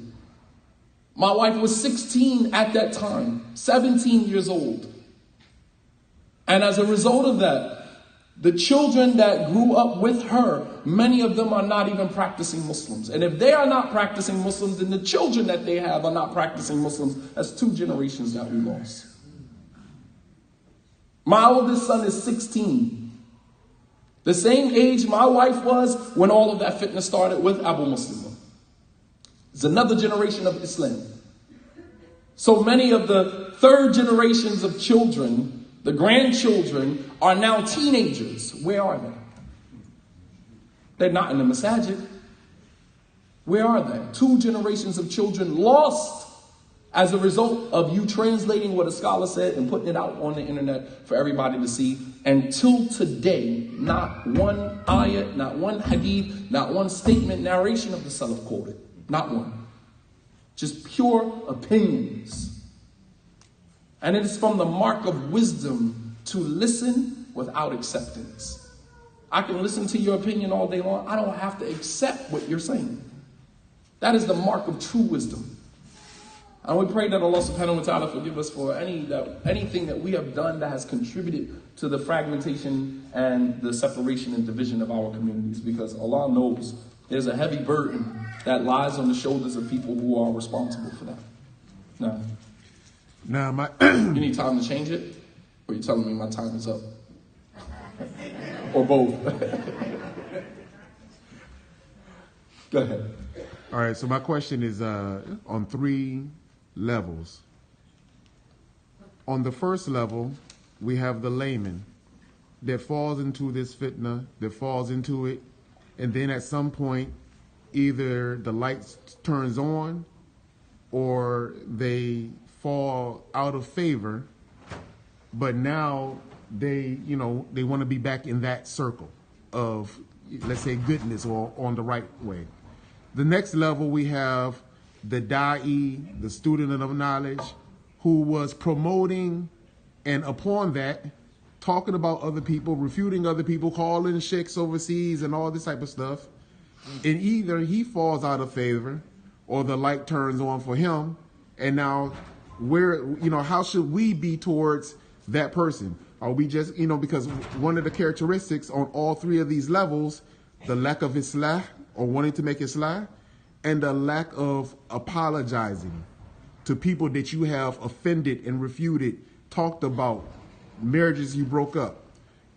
My wife was 16 at that time, 17 years old. And as a result of that, the children that grew up with her, many of them are not even practicing Muslims. And if they are not practicing Muslims, then the children that they have are not practicing Muslims. That's 2 generations that we lost. My oldest son is 16. The same age my wife was when all of that fitness started with Abu Muslim. It's another generation of Islam. So many of the 3rd generations of children, the grandchildren, are now teenagers. Where are they? They're not in the masajid. Where are they? 2 generations of children lost as a result of you translating what a scholar said and putting it out on the internet for everybody to see. Until today, not one ayat, not one hadith, not one statement, narration of the Salaf quoted. Not one. Just pure opinions. And it is from the mark of wisdom to listen without acceptance. I can listen to your opinion all day long. I don't have to accept what you're saying. That is the mark of true wisdom. And we pray that Allah subhanahu wa ta'ala forgive us for anything that we have done that has contributed to the fragmentation and the separation and division of our communities, because Allah knows there's a heavy burden that lies on the shoulders of people who are responsible for that. Now, you need time to change it? Or are you telling me my time is up? Or both? Go ahead. All right, so my question is on 3 levels. On the first level, we have the layman that falls into this fitna, that falls into it, and then at some point, either the light turns on or they fall out of favor, but now they want to be back in that circle of, let's say, goodness or on the right way. The next level, we have the da'i, the student of knowledge, who was promoting and upon that, talking about other people, refuting other people, calling sheikhs overseas and all this type of stuff. And either he falls out of favor or the light turns on for him. And now how should we be towards that person? Are we just, because one of the characteristics on all 3 of these levels, the lack of islah or wanting to make islah, and the lack of apologizing to people that you have offended and refuted, talked about, marriages you broke up.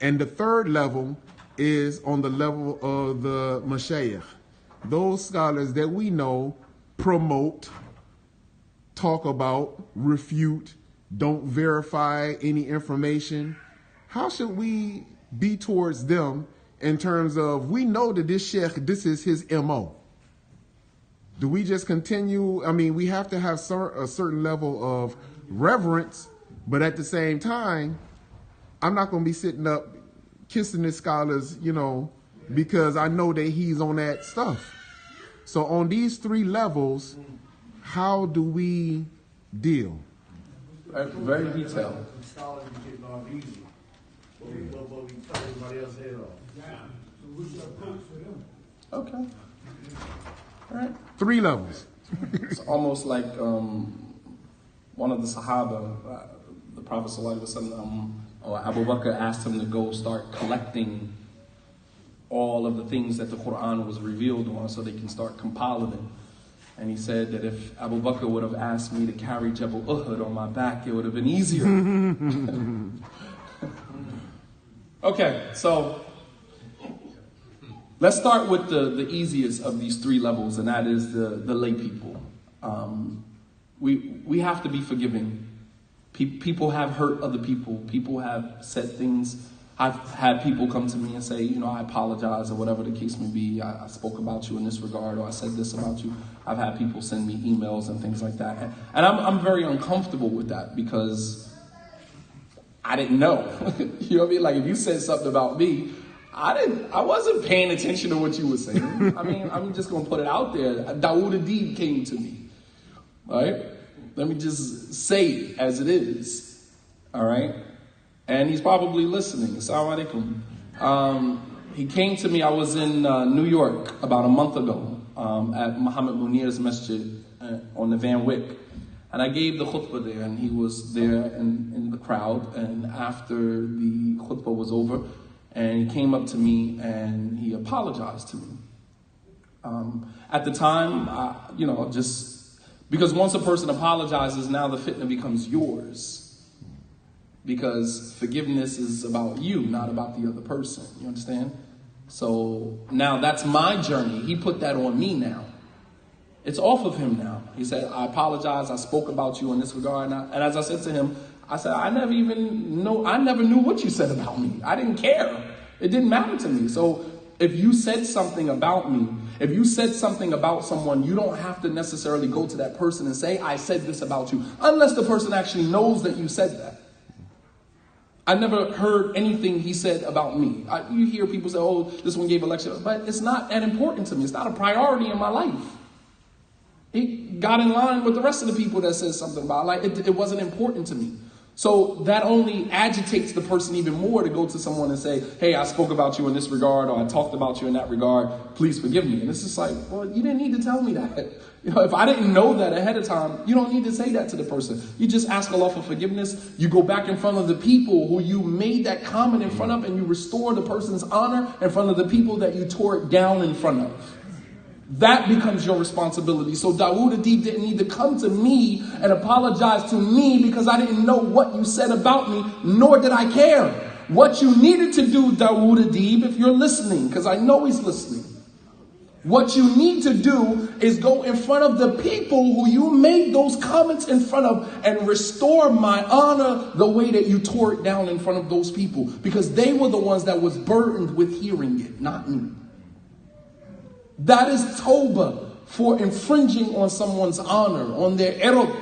And the third level is on the level of the mashayikh, those scholars that we know promote, talk about, refute, don't verify any information. How should we be towards them in terms of, we know that this sheikh, this is his MO. Do we just continue? I mean, we have to have a certain level of reverence, but at the same time, I'm not going to be sitting up kissing the scholars, because I know that he's on that stuff. So on these 3 levels, how do we deal? Very detailed. Scholars are getting off easy. But we cut everybody else's head off. So what's your approach for them? Okay. All right. 3 levels. It's almost like one of the Sahaba, the Prophet ﷺ, Abu Bakr asked him to go start collecting all of the things that the Quran was revealed on so they can start compiling it. And he said that if Abu Bakr would have asked me to carry Jabal Uhud on my back, it would have been easier. Okay, so let's start with the easiest of these 3 levels, and that is the lay people. We have to be forgiving. People have hurt other people. People have said things. I've had people come to me and say, I apologize, or whatever the case may be. I spoke about you in this regard, or I said this about you. I've had people send me emails and things like that. And I'm very uncomfortable with that because I didn't know. You know what I mean? Like, if you said something about me, I wasn't paying attention to what you were saying. I mean, I'm just going to put it out there. Dawood Adib came to me. All right? Let me just say it as it is. All right? And he's probably listening. Assalamu alaikum. He came to me. I was in New York about a month ago at Muhammad Munir's masjid on the Van Wyck. And I gave the khutbah there, and he was there in the crowd. And after the khutbah was over, and he came up to me and he apologized to me. At the time, just because once a person apologizes, now the fitna becomes yours. Because forgiveness is about you, not about the other person. You understand? So now that's my journey. He put that on me now. It's off of him now. He said, I apologize. I spoke about you in this regard. And as I said to him, I said, I never knew what you said about me. I didn't care. It didn't matter to me. So if you said something about me, if you said something about someone, you don't have to necessarily go to that person and say, I said this about you, unless the person actually knows that you said that. I never heard anything he said about me. You hear people say, oh, this one gave a lecture, but it's not that important to me. It's not a priority in my life. It got in line with the rest of the people that said something about it. It wasn't important to me. So that only agitates the person even more to go to someone and say, hey, I spoke about you in this regard, or I talked about you in that regard. Please forgive me. And it's just like, well, you didn't need to tell me that. If I didn't know that ahead of time, you don't need to say that to the person. You just ask Allah for forgiveness. You go back in front of the people who you made that comment in front of, and you restore the person's honor in front of the people that you tore it down in front of. That becomes your responsibility. So Dawood Adib didn't need to come to me and apologize to me because I didn't know what you said about me, nor did I care. What you needed to do, Dawood Adib, if you're listening, because I know he's listening, What you need to do is go in front of the people who you made those comments in front of and restore my honor the way that you tore it down in front of those people. Because they were the ones that was burdened with hearing it, not me. That is tawbah for infringing on someone's honor, on their irad.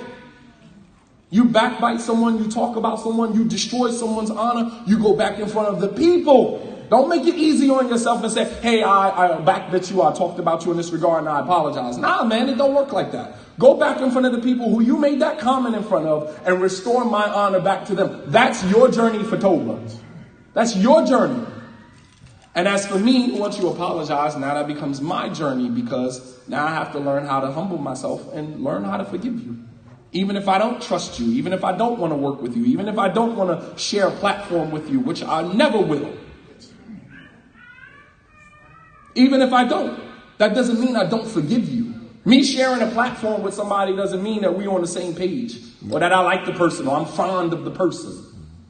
You backbite someone, you talk about someone, you destroy someone's honor, you go back in front of the people. Don't make it easy on yourself and say, hey, I backbit you, I talked about you in this regard and I apologize. Nah, man, it don't work like that. Go back in front of the people who you made that comment in front of and restore my honor back to them. That's your journey for Tawbah. That's your journey. And as for me, once you apologize, now that becomes my journey, because now I have to learn how to humble myself and learn how to forgive you. Even if I don't trust you, even if I don't want to work with you, even if I don't want to share a platform with you, which I never will. Even if I don't, that doesn't mean I don't forgive you. Me sharing a platform with somebody doesn't mean that we're on the same page, or that I like the person, or I'm fond of the person.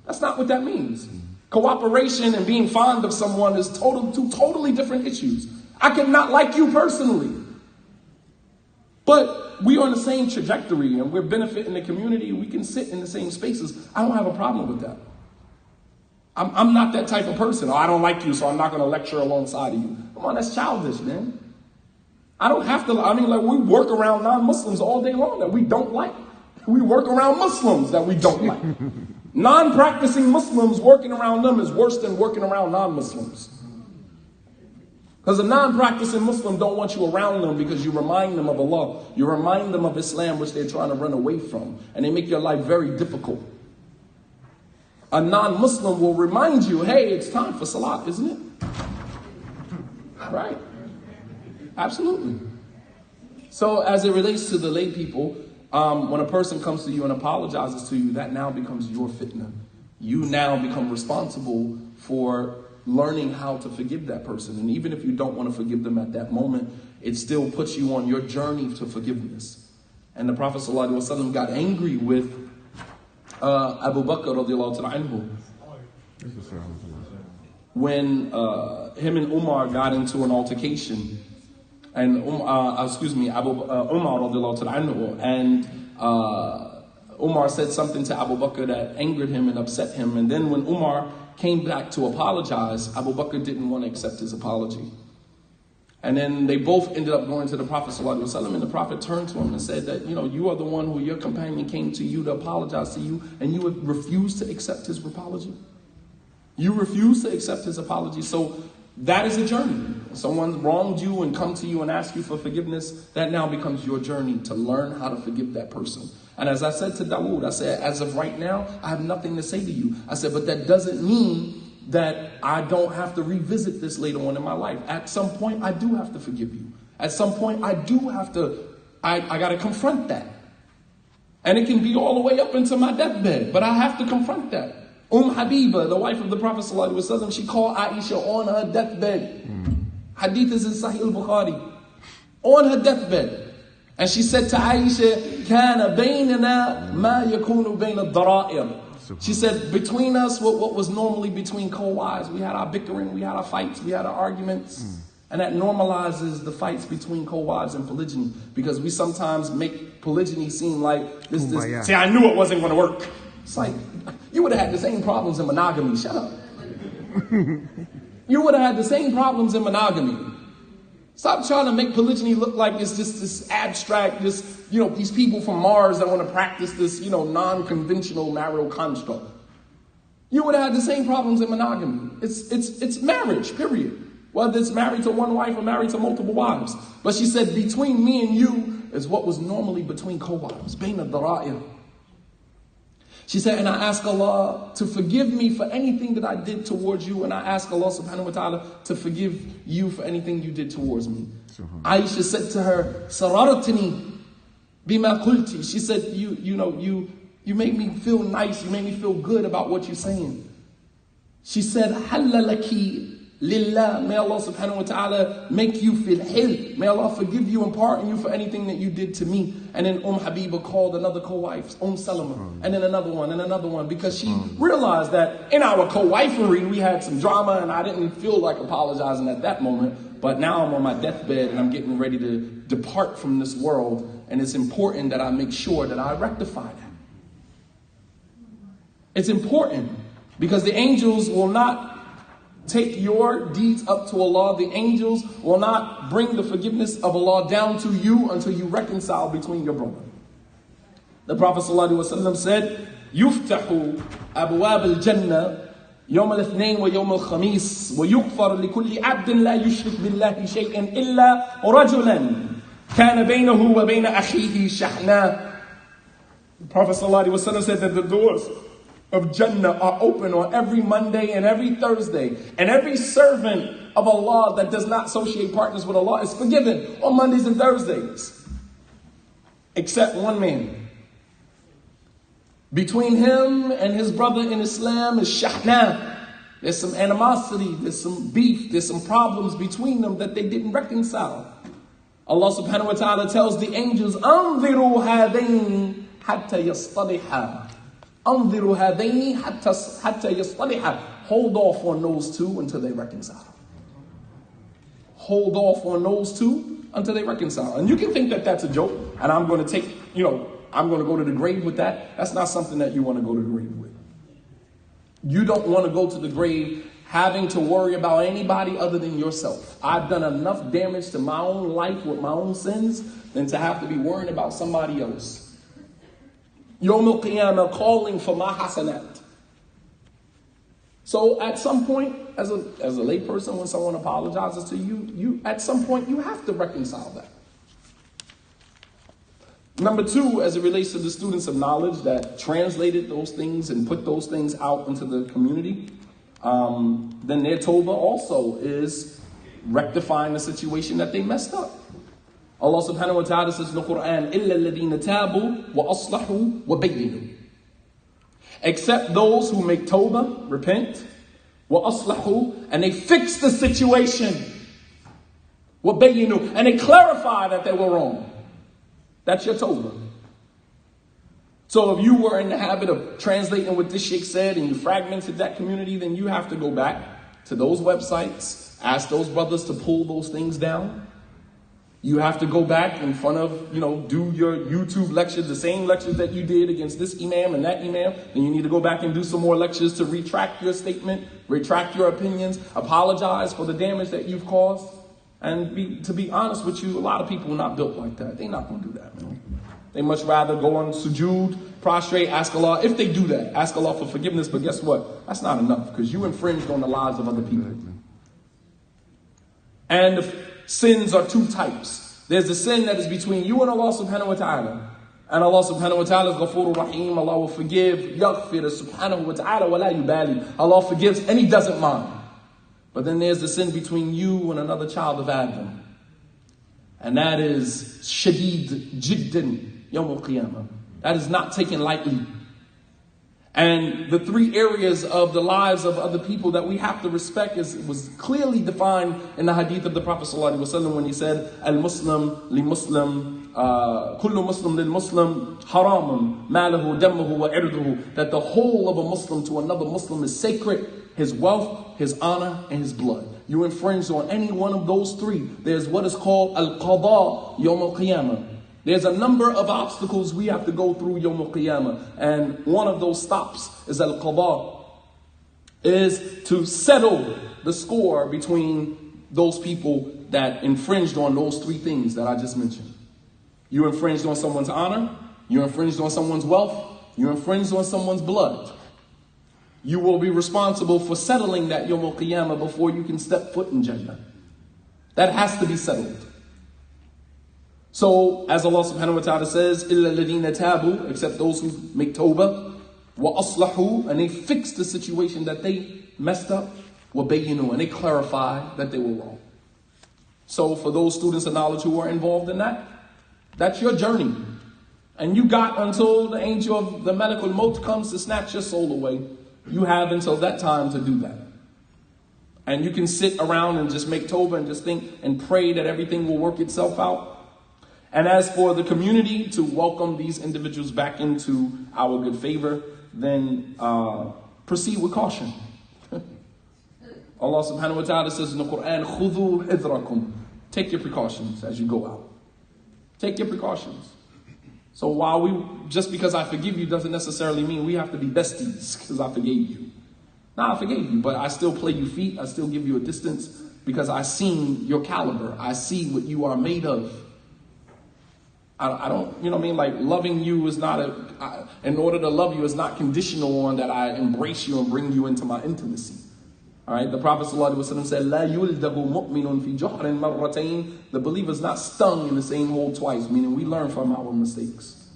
That's not what that means. Cooperation and being fond of someone is two totally different issues. I can not like you personally, but we are on the same trajectory and we're benefiting the community. We can sit in the same spaces. I don't have a problem with that. I'm not that type of person. Oh, I don't like you, so I'm not going to lecture alongside of you. Come on, that's childish, man. I don't have to. We work around non-Muslims all day long that we don't like. We work around Muslims that we don't like. Non-practicing Muslims, working around them is worse than working around non-Muslims. Because a non-practicing Muslim don't want you around them because you remind them of Allah. You remind them of Islam, which they're trying to run away from. And they make your life very difficult. A non-Muslim will remind you, hey, it's time for Salat, isn't it? Right. Absolutely. So as it relates to the lay people, when a person comes to you and apologizes to you, that now becomes your fitna. You now become responsible for learning how to forgive that person. And even if you don't want to forgive them at that moment, it still puts you on your journey to forgiveness. And the Prophet ﷺ got angry with Abu Bakr radiallahu ta'ala anhu when him and Umar got into an altercation. And Umar radiallahu ta'ala anhu, and Umar said something to Abu Bakr that angered him and upset him. And then when Umar came back to apologize, Abu Bakr didn't want to accept his apology. And then they both ended up going to the Prophet ﷺ, and the Prophet turned to him and said that, you are the one who your companion came to you to apologize to you, and you would refuse to accept his apology. You refuse to accept his apology. So that is a journey. Someone wronged you and come to you and ask you for forgiveness. That now becomes your journey to learn how to forgive that person. And as I said to Dawood, I said, as of right now, I have nothing to say to you. I said, but that doesn't mean that I don't have to revisit this later on in my life. At some point, I do have to forgive you. At some point, I do have to, I got to confront that. And it can be all the way up into my deathbed, but I have to confront that. Habiba, the wife of the Prophet ﷺ, she called Aisha on her deathbed. Hadith is in Sahih al-Bukhari. On her deathbed. And she said to Aisha, كَانَ بَيْنَنَا مَا يَكُونُ بَيْنَ الضَّرَائِرِ. She said, between us, what was normally between co-wives, we had our bickering, we had our fights, we had our arguments. And that normalizes the fights between co-wives and polygyny. Because we sometimes make polygyny seem like this. See, I knew it wasn't going to work. It's like, you would have had the same problems in monogamy. Shut up. You would have had the same problems in monogamy. Stop trying to make polygyny look like it's just this abstract, these people from Mars that want to practice this, non-conventional marital construct. You would have had the same problems in monogamy. It's marriage, period. Whether it's married to one wife or married to multiple wives. But she said, between me and you is what was normally between co-wives. Bayna dara'ir. She said, and I ask Allah to forgive me for anything that I did towards you, and I ask Allah subhanahu wa ta'ala to forgive you for anything you did towards me. Aisha said to her, Sararatni bima qulti. She said, you made me feel nice, you made me feel good about what you're saying. She said, Halalaki lillah. May Allah subhanahu wa ta'ala make you feel hil. May Allah forgive you and pardon you for anything that you did to me. And then Habiba called another co-wife, Salama, and then another one, because she realized that in our co-wifery we had some drama, and I didn't feel like apologizing at that moment. but now I'm on my deathbed and I'm getting ready to depart from this world, and it's important that I make sure that I rectify that. It's important because the angels will not take your deeds up to Allah. The angels will not bring the forgiveness of Allah down to you until you reconcile between your brother. The Prophet ﷺ said, يُفْتَحُ أَبْوَابَ الْجَنَّةِ يوم الاثنين ويوم الخميس ويغفر لكل عبد لا يشرك بالله شيئا إلا رجلا كان بينه وبين أخيه شحناء. The Prophet ﷺ said that the doors of Jannah are open on every Monday and every Thursday, and every servant of Allah that does not associate partners with Allah is forgiven on Mondays and Thursdays, except one man. Between him and his brother in Islam is shahna. There's some animosity, there's some beef, there's some problems between them that they didn't reconcile. Allah subhanahu wa ta'ala tells the angels, أَنظِرُوا هَذَيْنِ حَتَّى يَصْطَلِحَا. أَنظِرُوا هَذَيْنِ حَتَّى يَصْطَلِحَا. Hold off on those two until they reconcile. Hold off on those two until they reconcile. And you can think that that's a joke, and I'm going to take, I'm going to go to the grave with that. That's not something that you want to go to the grave with. You don't want to go to the grave having to worry about anybody other than yourself. I've done enough damage to my own life with my own sins than to have to be worrying about somebody else. Yawm al-Qiyamah, calling for my hasanat. So at some point, as a lay person, when someone apologizes to you at some point you have to reconcile that. Number two, as it relates to the students of knowledge that translated those things and put those things out into the community, then their tawbah also is rectifying the situation that they messed up. Allah subhanahu wa ta'ala says in the Quran, إِلَّا الَّذِينَ تَابُوا وَأَصْلَحُوا وَبَيِّنُوا. Except those who make tawbah, repent, وَأَصْلَحُوا, and they fix the situation, وَبَيِّنُوا, and they clarify that they were wrong. That's your tawbah. So if you were in the habit of translating what this sheikh said and you fragmented that community, then you have to go back to those websites, ask those brothers to pull those things down. You have to go back in front of, do your YouTube lectures, the same lectures that you did against this imam and that imam. And you need to go back and do some more lectures to retract your statement, retract your opinions, apologize for the damage that you've caused. And to be honest with you, a lot of people are not built like that. They're not going to do that, man. They much rather go on sujood, prostrate, ask Allah. If they do that, ask Allah for forgiveness. But guess what? That's not enough, because you infringed on the lives of other people. And the sins are two types. There's the sin that is between you and Allah subhanahu wa ta'ala. And Allah subhanahu wa ta'ala is Ghafurur Rahim. Allah will forgive. Yaghfir subhanahu wa ta'ala wa la yubali. Allah forgives and He doesn't mind. But then there's the sin between you and another child of Adam. And that is shadid jiddan yawm al-qiyamah. That is not taken lightly. And the three areas of the lives of other people that we have to respect was clearly defined in the hadith of the Prophet ﷺ when he said, Al-Muslim li-Muslim, kullu Muslim lil-Muslim, haramun, malahu, dammuhu, wa irduhu. That the whole of a Muslim to another Muslim is sacred. His wealth, his honor, and his blood. You infringe on any one of those three. There's what is called al-qada yawm al-qiyamah. There's a number of obstacles we have to go through yawm al-qiyamah. And one of those stops is al-qada. Is to settle the score between those people that infringed on those three things that I just mentioned. You infringed on someone's honor. You infringed on someone's wealth. You infringed on someone's blood. You will be responsible for settling that Yawm al-Qiyamah before you can step foot in Jannah. That has to be settled. So, as Allah subhanahu wa ta'ala says, إِلَّا الَّذِينَ تَابُوا, except those who make tawbah, وَأَصْلَحُوا, and they fix the situation that they messed up, وَبَيِّنُوا, and they clarify that they were wrong. So, for those students of knowledge who are involved in that, that's your journey. And you got until the angel of the malakul maut comes to snatch your soul away. You have until that time to do that. And you can sit around and just make tawbah and just think and pray that everything will work itself out. And as for the community to welcome these individuals back into our good favor, then proceed with caution. Allah subhanahu wa ta'ala says in the Quran, خُذُوا حِذْرَكُمْ. Take your precautions as you go out. Take your precautions. So just because I forgive you doesn't necessarily mean we have to be besties because I forgave you. Nah, I forgave you, but I still play you feet. I still give you a distance because I seen your caliber. I see what you are made of. I don't, you know what I mean? Like, loving you is not in order to love you is not conditional on that I embrace you and bring you into my intimacy. All right, the Prophet ﷺ said, "La yuldagu mu'minun fi juhrin marratayn." The believer is not stung in the same hole twice, meaning we learn from our mistakes.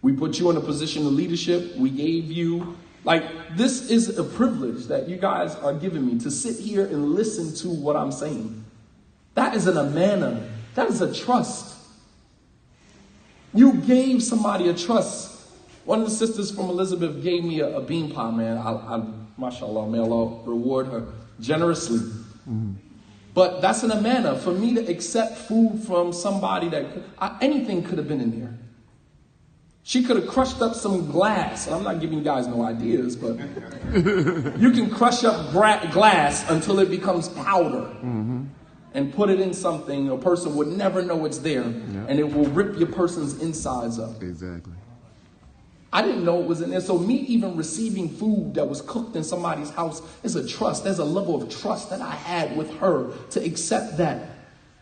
We put you in a position of leadership. We gave you, like, this is a privilege that you guys are giving me to sit here and listen to what I'm saying. That is an amana. That is a trust. You gave somebody a trust. One of the sisters from Elizabeth gave me a bean pie, man. Mashallah, may Allah reward her generously. But that's an amana. For me to accept food from somebody that anything could have been in there. She could have crushed up some glass. And I'm not giving you guys no ideas, but you can crush up glass until it becomes powder. And put it in something a person would never know it's there. And it will rip your person's insides up. Exactly. I didn't know it was in there. So me even receiving food that was cooked in somebody's house is a trust. There's a level of trust that I had with her to accept that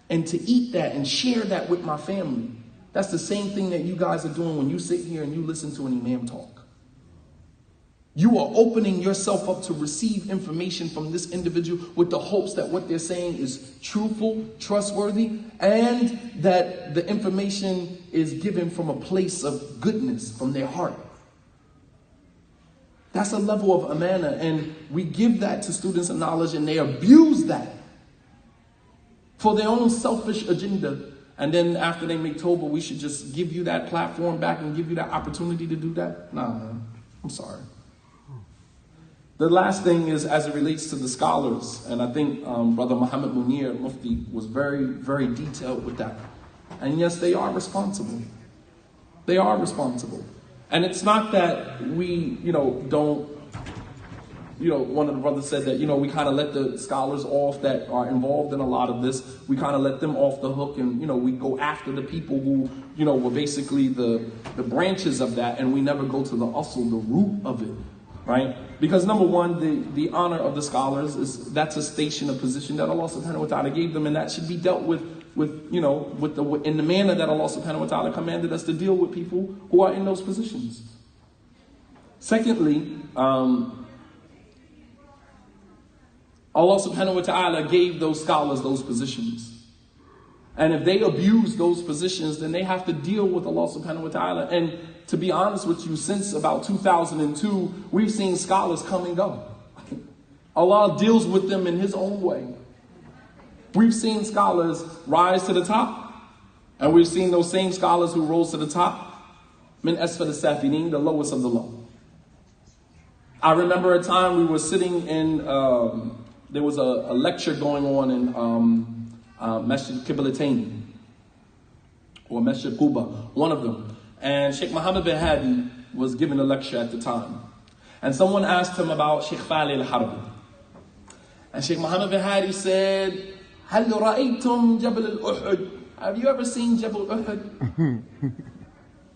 and to eat that and share that with my family. That's the same thing that you guys are doing when you sit here and you listen to an imam talk. You are opening yourself up to receive information from this individual with the hopes that what they're saying is truthful, trustworthy, and that the information is given from a place of goodness, from their heart. That's a level of amana, and we give that to students of knowledge, and they abuse that for their own selfish agenda. And then after they make Tawbah, we should just give you that platform back and give you that opportunity to do that? Nah, man. I'm sorry. The last thing is as it relates to the scholars, and I think Brother Muhammad Munir Mufti was very, very detailed with that. And yes, they are responsible. They are responsible. And it's not that we, don't, one of the brothers said that, we kind of let the scholars off that are involved in a lot of this. We kind of let them off the hook and, we go after the people who, were basically the branches of that, and we never go to the asl, the root of it. Right? Because number one, the honor of the scholars that's a station, a position that Allah subhanahu wa ta'ala gave them, and that should be dealt with in the manner that Allah subhanahu wa ta'ala commanded us to deal with people who are in those positions. Secondly, Allah subhanahu wa ta'ala gave those scholars those positions. And if they abuse those positions, then they have to deal with Allah subhanahu wa ta'ala. And to be honest with you, since about 2002, we've seen scholars come and go. Allah deals with them in His own way. We've seen scholars rise to the top, and we've seen those same scholars who rose to the top, min asfal as-safilin, the lowest of the low. I remember a time we were sitting in, there was a lecture going on in Masjid Qiblatayn, or Masjid Quba, one of them. And Sheikh Muhammad bin Hadi was giving a lecture at the time. And someone asked him about Sheikh Fali al-Harbi. And Sheikh Muhammad bin Hadi said, هل رأيتم جبل الأحد? Have you ever seen Jabal Uhud?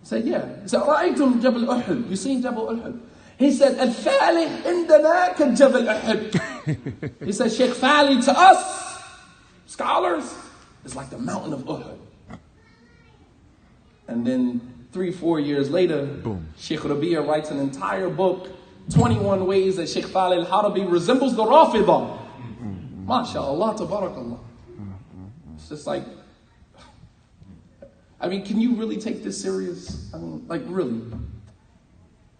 He said, yeah. He said, رأيتم جبل Uhud? You seen Jabal Uhud? He said, الفالح عندنا كجبل أحد. He said, Sheikh Fali to us, scholars, is like the mountain of Uhud. And then 3-4 years later, boom, Sheikh Rabia writes an entire book, 21 ways that Sheikh Fali al-Harbi resembles the Rafidah. MashaAllah, tabarakallah. It's just like, can you really take this serious? Really?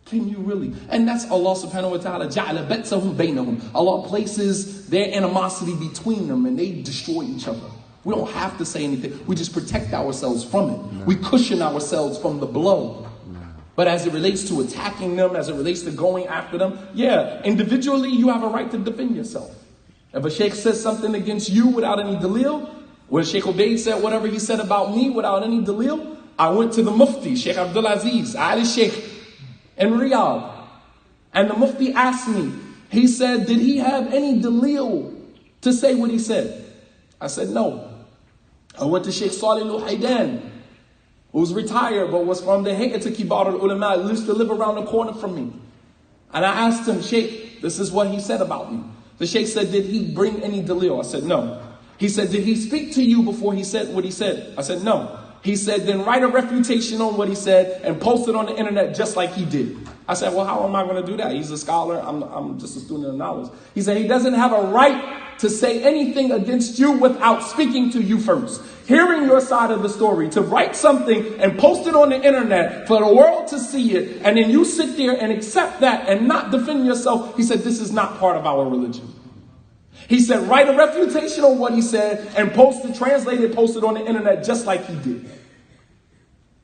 Can you really? And that's Allah subhanahu wa ta'ala, ja'ala batsahum bainahum. Allah places their animosity between them and they destroy each other. We don't have to say anything. We just protect ourselves from it. No. We cushion ourselves from the blow. No. But as it relates to attacking them, as it relates to going after them, yeah, individually you have a right to defend yourself. If a sheikh says something against you without any dalil, when Sheikh Ubaid said whatever he said about me without any dalil, I went to the Mufti, Sheikh Abdul Aziz, Ali Sheikh, in Riyadh. And the Mufti asked me, He said, did he have any dalil to say what he said? I said, no. I went to Sheikh Salih al-Haydan, who's retired, but was from the Hayat Kibar al-Ulama, who used to live around the corner from me. And I asked him, Sheikh, this is what he said about me. The Sheikh said, did he bring any dalil? I said, no. He said, did he speak to you before he said what he said? I said, no. He said, then write a refutation on what he said and post it on the internet just like he did. I said, well, how am I going to do that? He's a scholar. I'm just a student of knowledge. He said, he doesn't have a right to say anything against you without speaking to you first. Hearing your side of the story, to write something and post it on the internet for the world to see it, and then you sit there and accept that and not defend yourself. He said, this is not part of our religion. He said, write a refutation on what he said and post it, translate it, post it on the internet just like he did.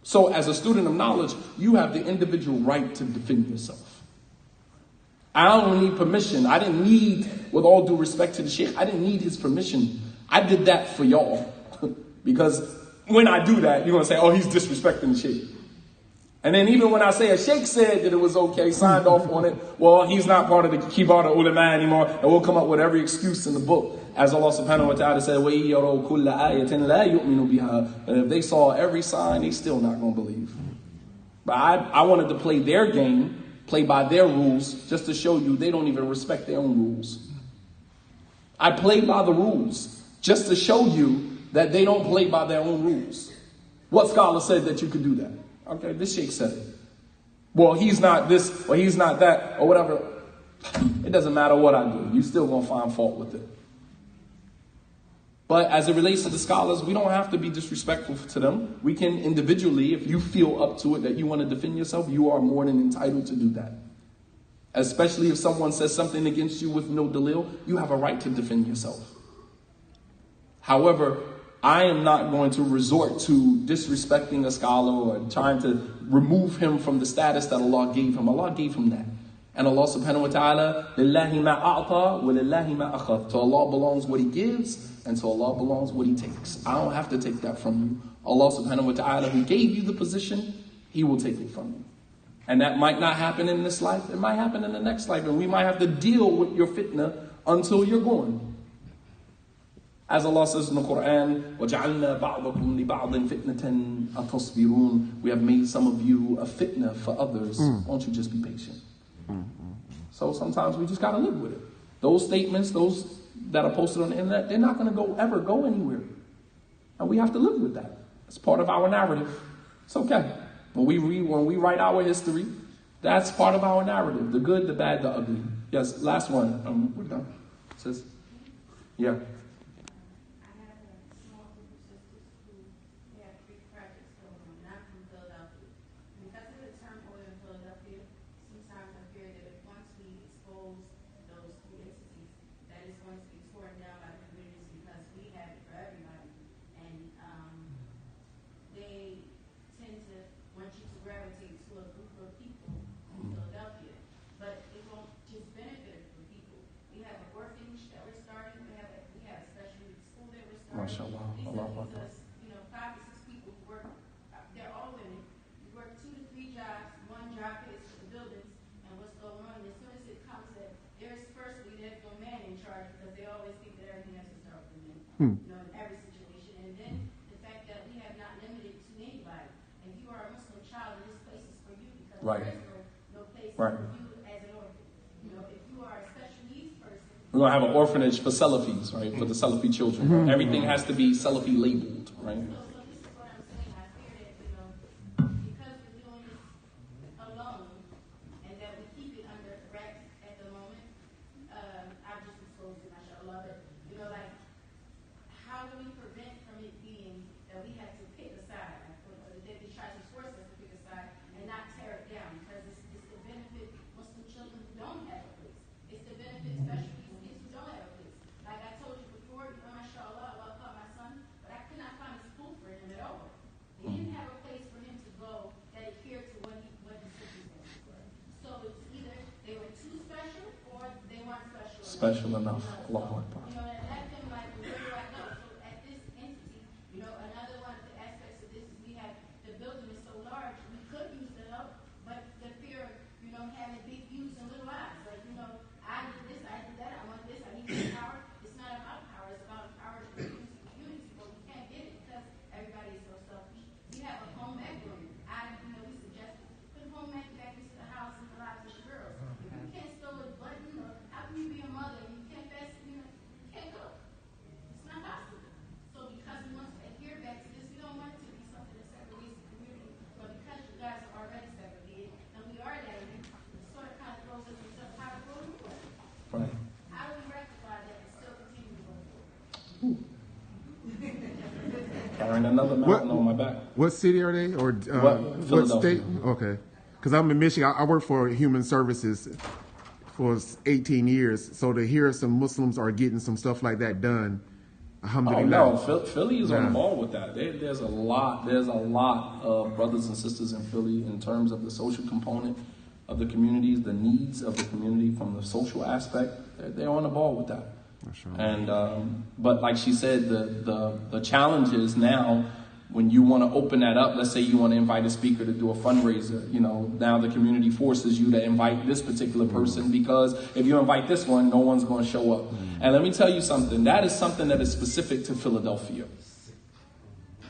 So as a student of knowledge, you have the individual right to defend yourself. I don't need permission. I didn't need, with all due respect to the Sheikh, I didn't need his permission. I did that for y'all. Because when I do that, you're going to say, oh, he's disrespecting the Sheikh. And then even when I say a Sheikh said that it was okay, signed off on it, well, he's not part of the Kibar al-Ulama anymore, and we'll come up with every excuse in the book. As Allah subhanahu wa ta'ala said, وَإِيَّرَوْا كُلَّ آيَةٍ لَا يُؤْمِنُوا بِهَا. And if they saw every sign, they still not going to believe. But I wanted to play their game, play by their rules, just to show you they don't even respect their own rules. I play by the rules, just to show you that they don't play by their own rules. What scholar said that you could do that? Okay, this Sheikh said it. Well, he's not this, or he's not that, or whatever. It doesn't matter what I do. You're still going to find fault with it. But as it relates to the scholars, we don't have to be disrespectful to them. We can individually, if you feel up to it that you want to defend yourself, you are more than entitled to do that. Especially if someone says something against you with no dalil, you have a right to defend yourself. However, I am not going to resort to disrespecting a scholar or trying to remove him from the status that Allah gave him. Allah gave him that. And Allah subhanahu wa ta'ala, لِلَّهِ مَا أَعْطَى وَلِلَّهِ مَا أَخَذْ. To Allah belongs what he gives, and to Allah belongs what he takes. I don't have to take that from you. Allah subhanahu wa ta'ala, who gave you the position, he will take it from you. And that might not happen in this life. It might happen in the next life. And we might have to deal with your fitna until you're gone. As Allah says in the Quran, وَجَعَلْنَا بَعْضَكُمْ لِبَعْضٍ فِتْنَةً أَتَصْبِرُونَ. We have made some of you a fitna for others. Won't you just be patient? So sometimes we just got to live with it. Those statements, those that are posted on the internet, they're not going to ever go anywhere. And we have to live with that. It's part of our narrative. It's okay. When we write our history, that's part of our narrative. The good, the bad, the ugly. Yes, last one. We're done. It says, yeah. MashaAllah. Allah Akbar. You know, 5 to 6 people who work, they're all women. You work 2 to 3 jobs, 1 job pays for the buildings and what's going on. And as soon as it comes that there's no man in charge because they always think that everything has to start with men. You know, in every situation. And then the fact that we have not limited to anybody. And if you are a Muslim child, this place is for you because there's no place for you as an orphan. You know, if you are a special needs person. We're going to have an orphanage for Salafis, right? For the Salafi children. Everything has to be Salafi labeled, right? So this is what I'm saying. I fear that, you know, because we're doing this alone and that we keep it under wraps at the moment, I've just exposed it, mashallah. But, you know, like, how do we prevent from it being that we have to pick a side? That they try to force us to pick a side and not tear it down because it's to benefit Muslim children who don't have a place. It's to benefit especially kids who don't have a place. Like I told you before, you know, mashallah, I love my son, but I could not find a school for him at all. They didn't have a place for him to go that adhered to what his circumstances were. So it's either they were too special or they weren't special enough. Allahu Akbar. You know, and let them like, where do I go? So at this entity, you know, another one of the aspects of this is we have, the building is so large, we could use the help, but the fear of, you know, having big views and little eyes. Like, you know, I carrying another mountain on my back. What city are they, or what Philadelphia. state? Okay, because I'm in Michigan. I work for Human Services for 18 years, so to hear some Muslims are getting some stuff like that done, alhamdulillah. Oh no, Philly is on the ball with that. There's a lot of brothers and sisters in Philly in terms of the social component of the communities, the needs of the community from the social aspect. They're on the ball with that. Sure. And but like she said, the challenge is now when you want to open that up. Let's say you want to invite a speaker to do a fundraiser. You know, now the community forces you to invite this particular person, because if you invite this one, no one's going to show up. And let me tell you something. That is something that is specific to Philadelphia.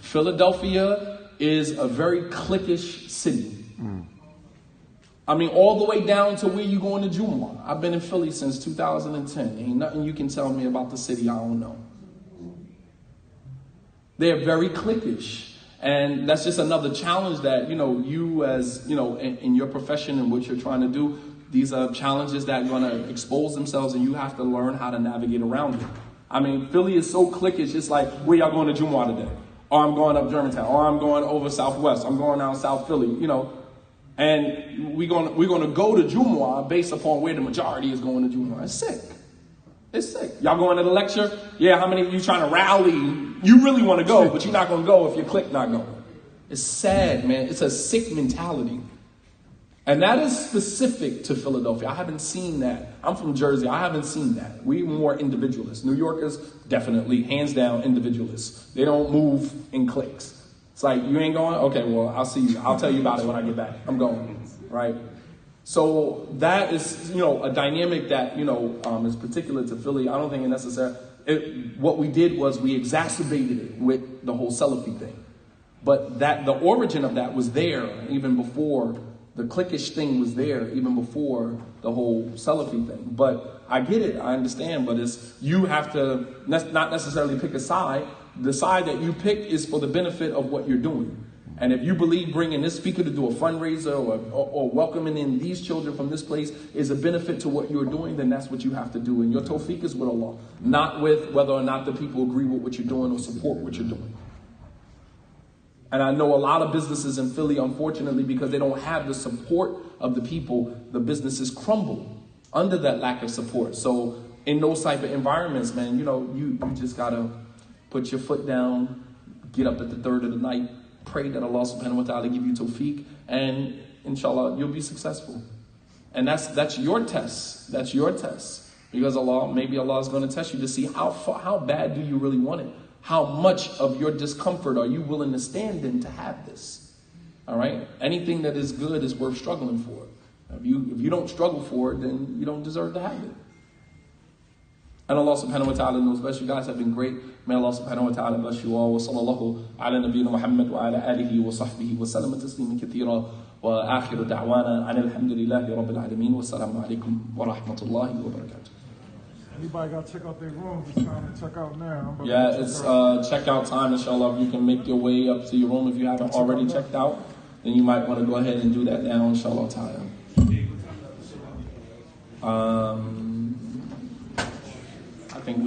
Philadelphia is a very cliquish city. I mean, all the way down to where you going to Jumu'ah. I've been in Philly since 2010. Ain't nothing you can tell me about the city I don't know. They're very cliquish. And that's just another challenge that, you know, you as, you know, in your profession and what you're trying to do, these are challenges that are going to expose themselves, and you have to learn how to navigate around it. I mean, Philly is so cliquish. It's like, where y'all going to Jumu'ah today? Or I'm going up Germantown. Or I'm going over Southwest. I'm going down South Philly, you know. And we're gonna go to Jumu'ah based upon where the majority is going to Jumu'ah. It's sick. It's sick. Y'all going to the lecture? Yeah, how many of you trying to rally? You really want to go, but you're not going to go if your clique not going. It's sad, man. It's a sick mentality. And that is specific to Philadelphia. I haven't seen that. I'm from Jersey. I haven't seen that. We're more individualists. New Yorkers, definitely, hands down, individualists. They don't move in cliques. It's like, you ain't going? Okay, well, I'll see you. I'll tell you about it when I get back. I'm going, right? So that is, you know, a dynamic that, you know, is particular to Philly. I don't think it's necessary. What we did was we exacerbated it with the whole Salafi thing. But that the origin of that was there even before, the cliquish thing was there even before the whole Salafi thing. But I get it, I understand, but it's, you have to not necessarily pick a side. The side that you pick is for the benefit of what you're doing. And if you believe bringing this speaker to do a fundraiser or welcoming in these children from this place is a benefit to what you're doing, then that's what you have to do. And your tawfiq is with Allah, not with whether or not the people agree with what you're doing or support what you're doing. And I know a lot of businesses in Philly, unfortunately, because they don't have the support of the people, the businesses crumble under that lack of support. So in those type of environments, man, you know, you just got to put your foot down, get up at the third of the night, pray that Allah subhanahu wa ta'ala give you tawfiq, and inshallah, you'll be successful. And that's your test. That's your test. Because maybe Allah is going to test you to see how bad do you really want it? How much of your discomfort are you willing to stand in to have this? All right? Anything that is good is worth struggling for. If you don't struggle for it, then you don't deserve to have it. And Allah subhanahu wa ta'ala knows best. You guys have been great. May Allah subhanahu wa ta'ala bless you all. Wa sallallahu ala nabiyyina Muhammad wa ala alihi wa sahbihi wa sallam tasliman kathira. Wa akhiru da'wana alhamdulillahi rabbil alameen. Wa assalamu alaikum wa rahmatullahi wa barakatuh. Anybody got to check out their rooms? It's time to check out now. Yeah, it's checkout time, inshallah. You can make your way up to your room if you haven't already checked out. Then you might want to go ahead and do that now, inshallah ta'ala.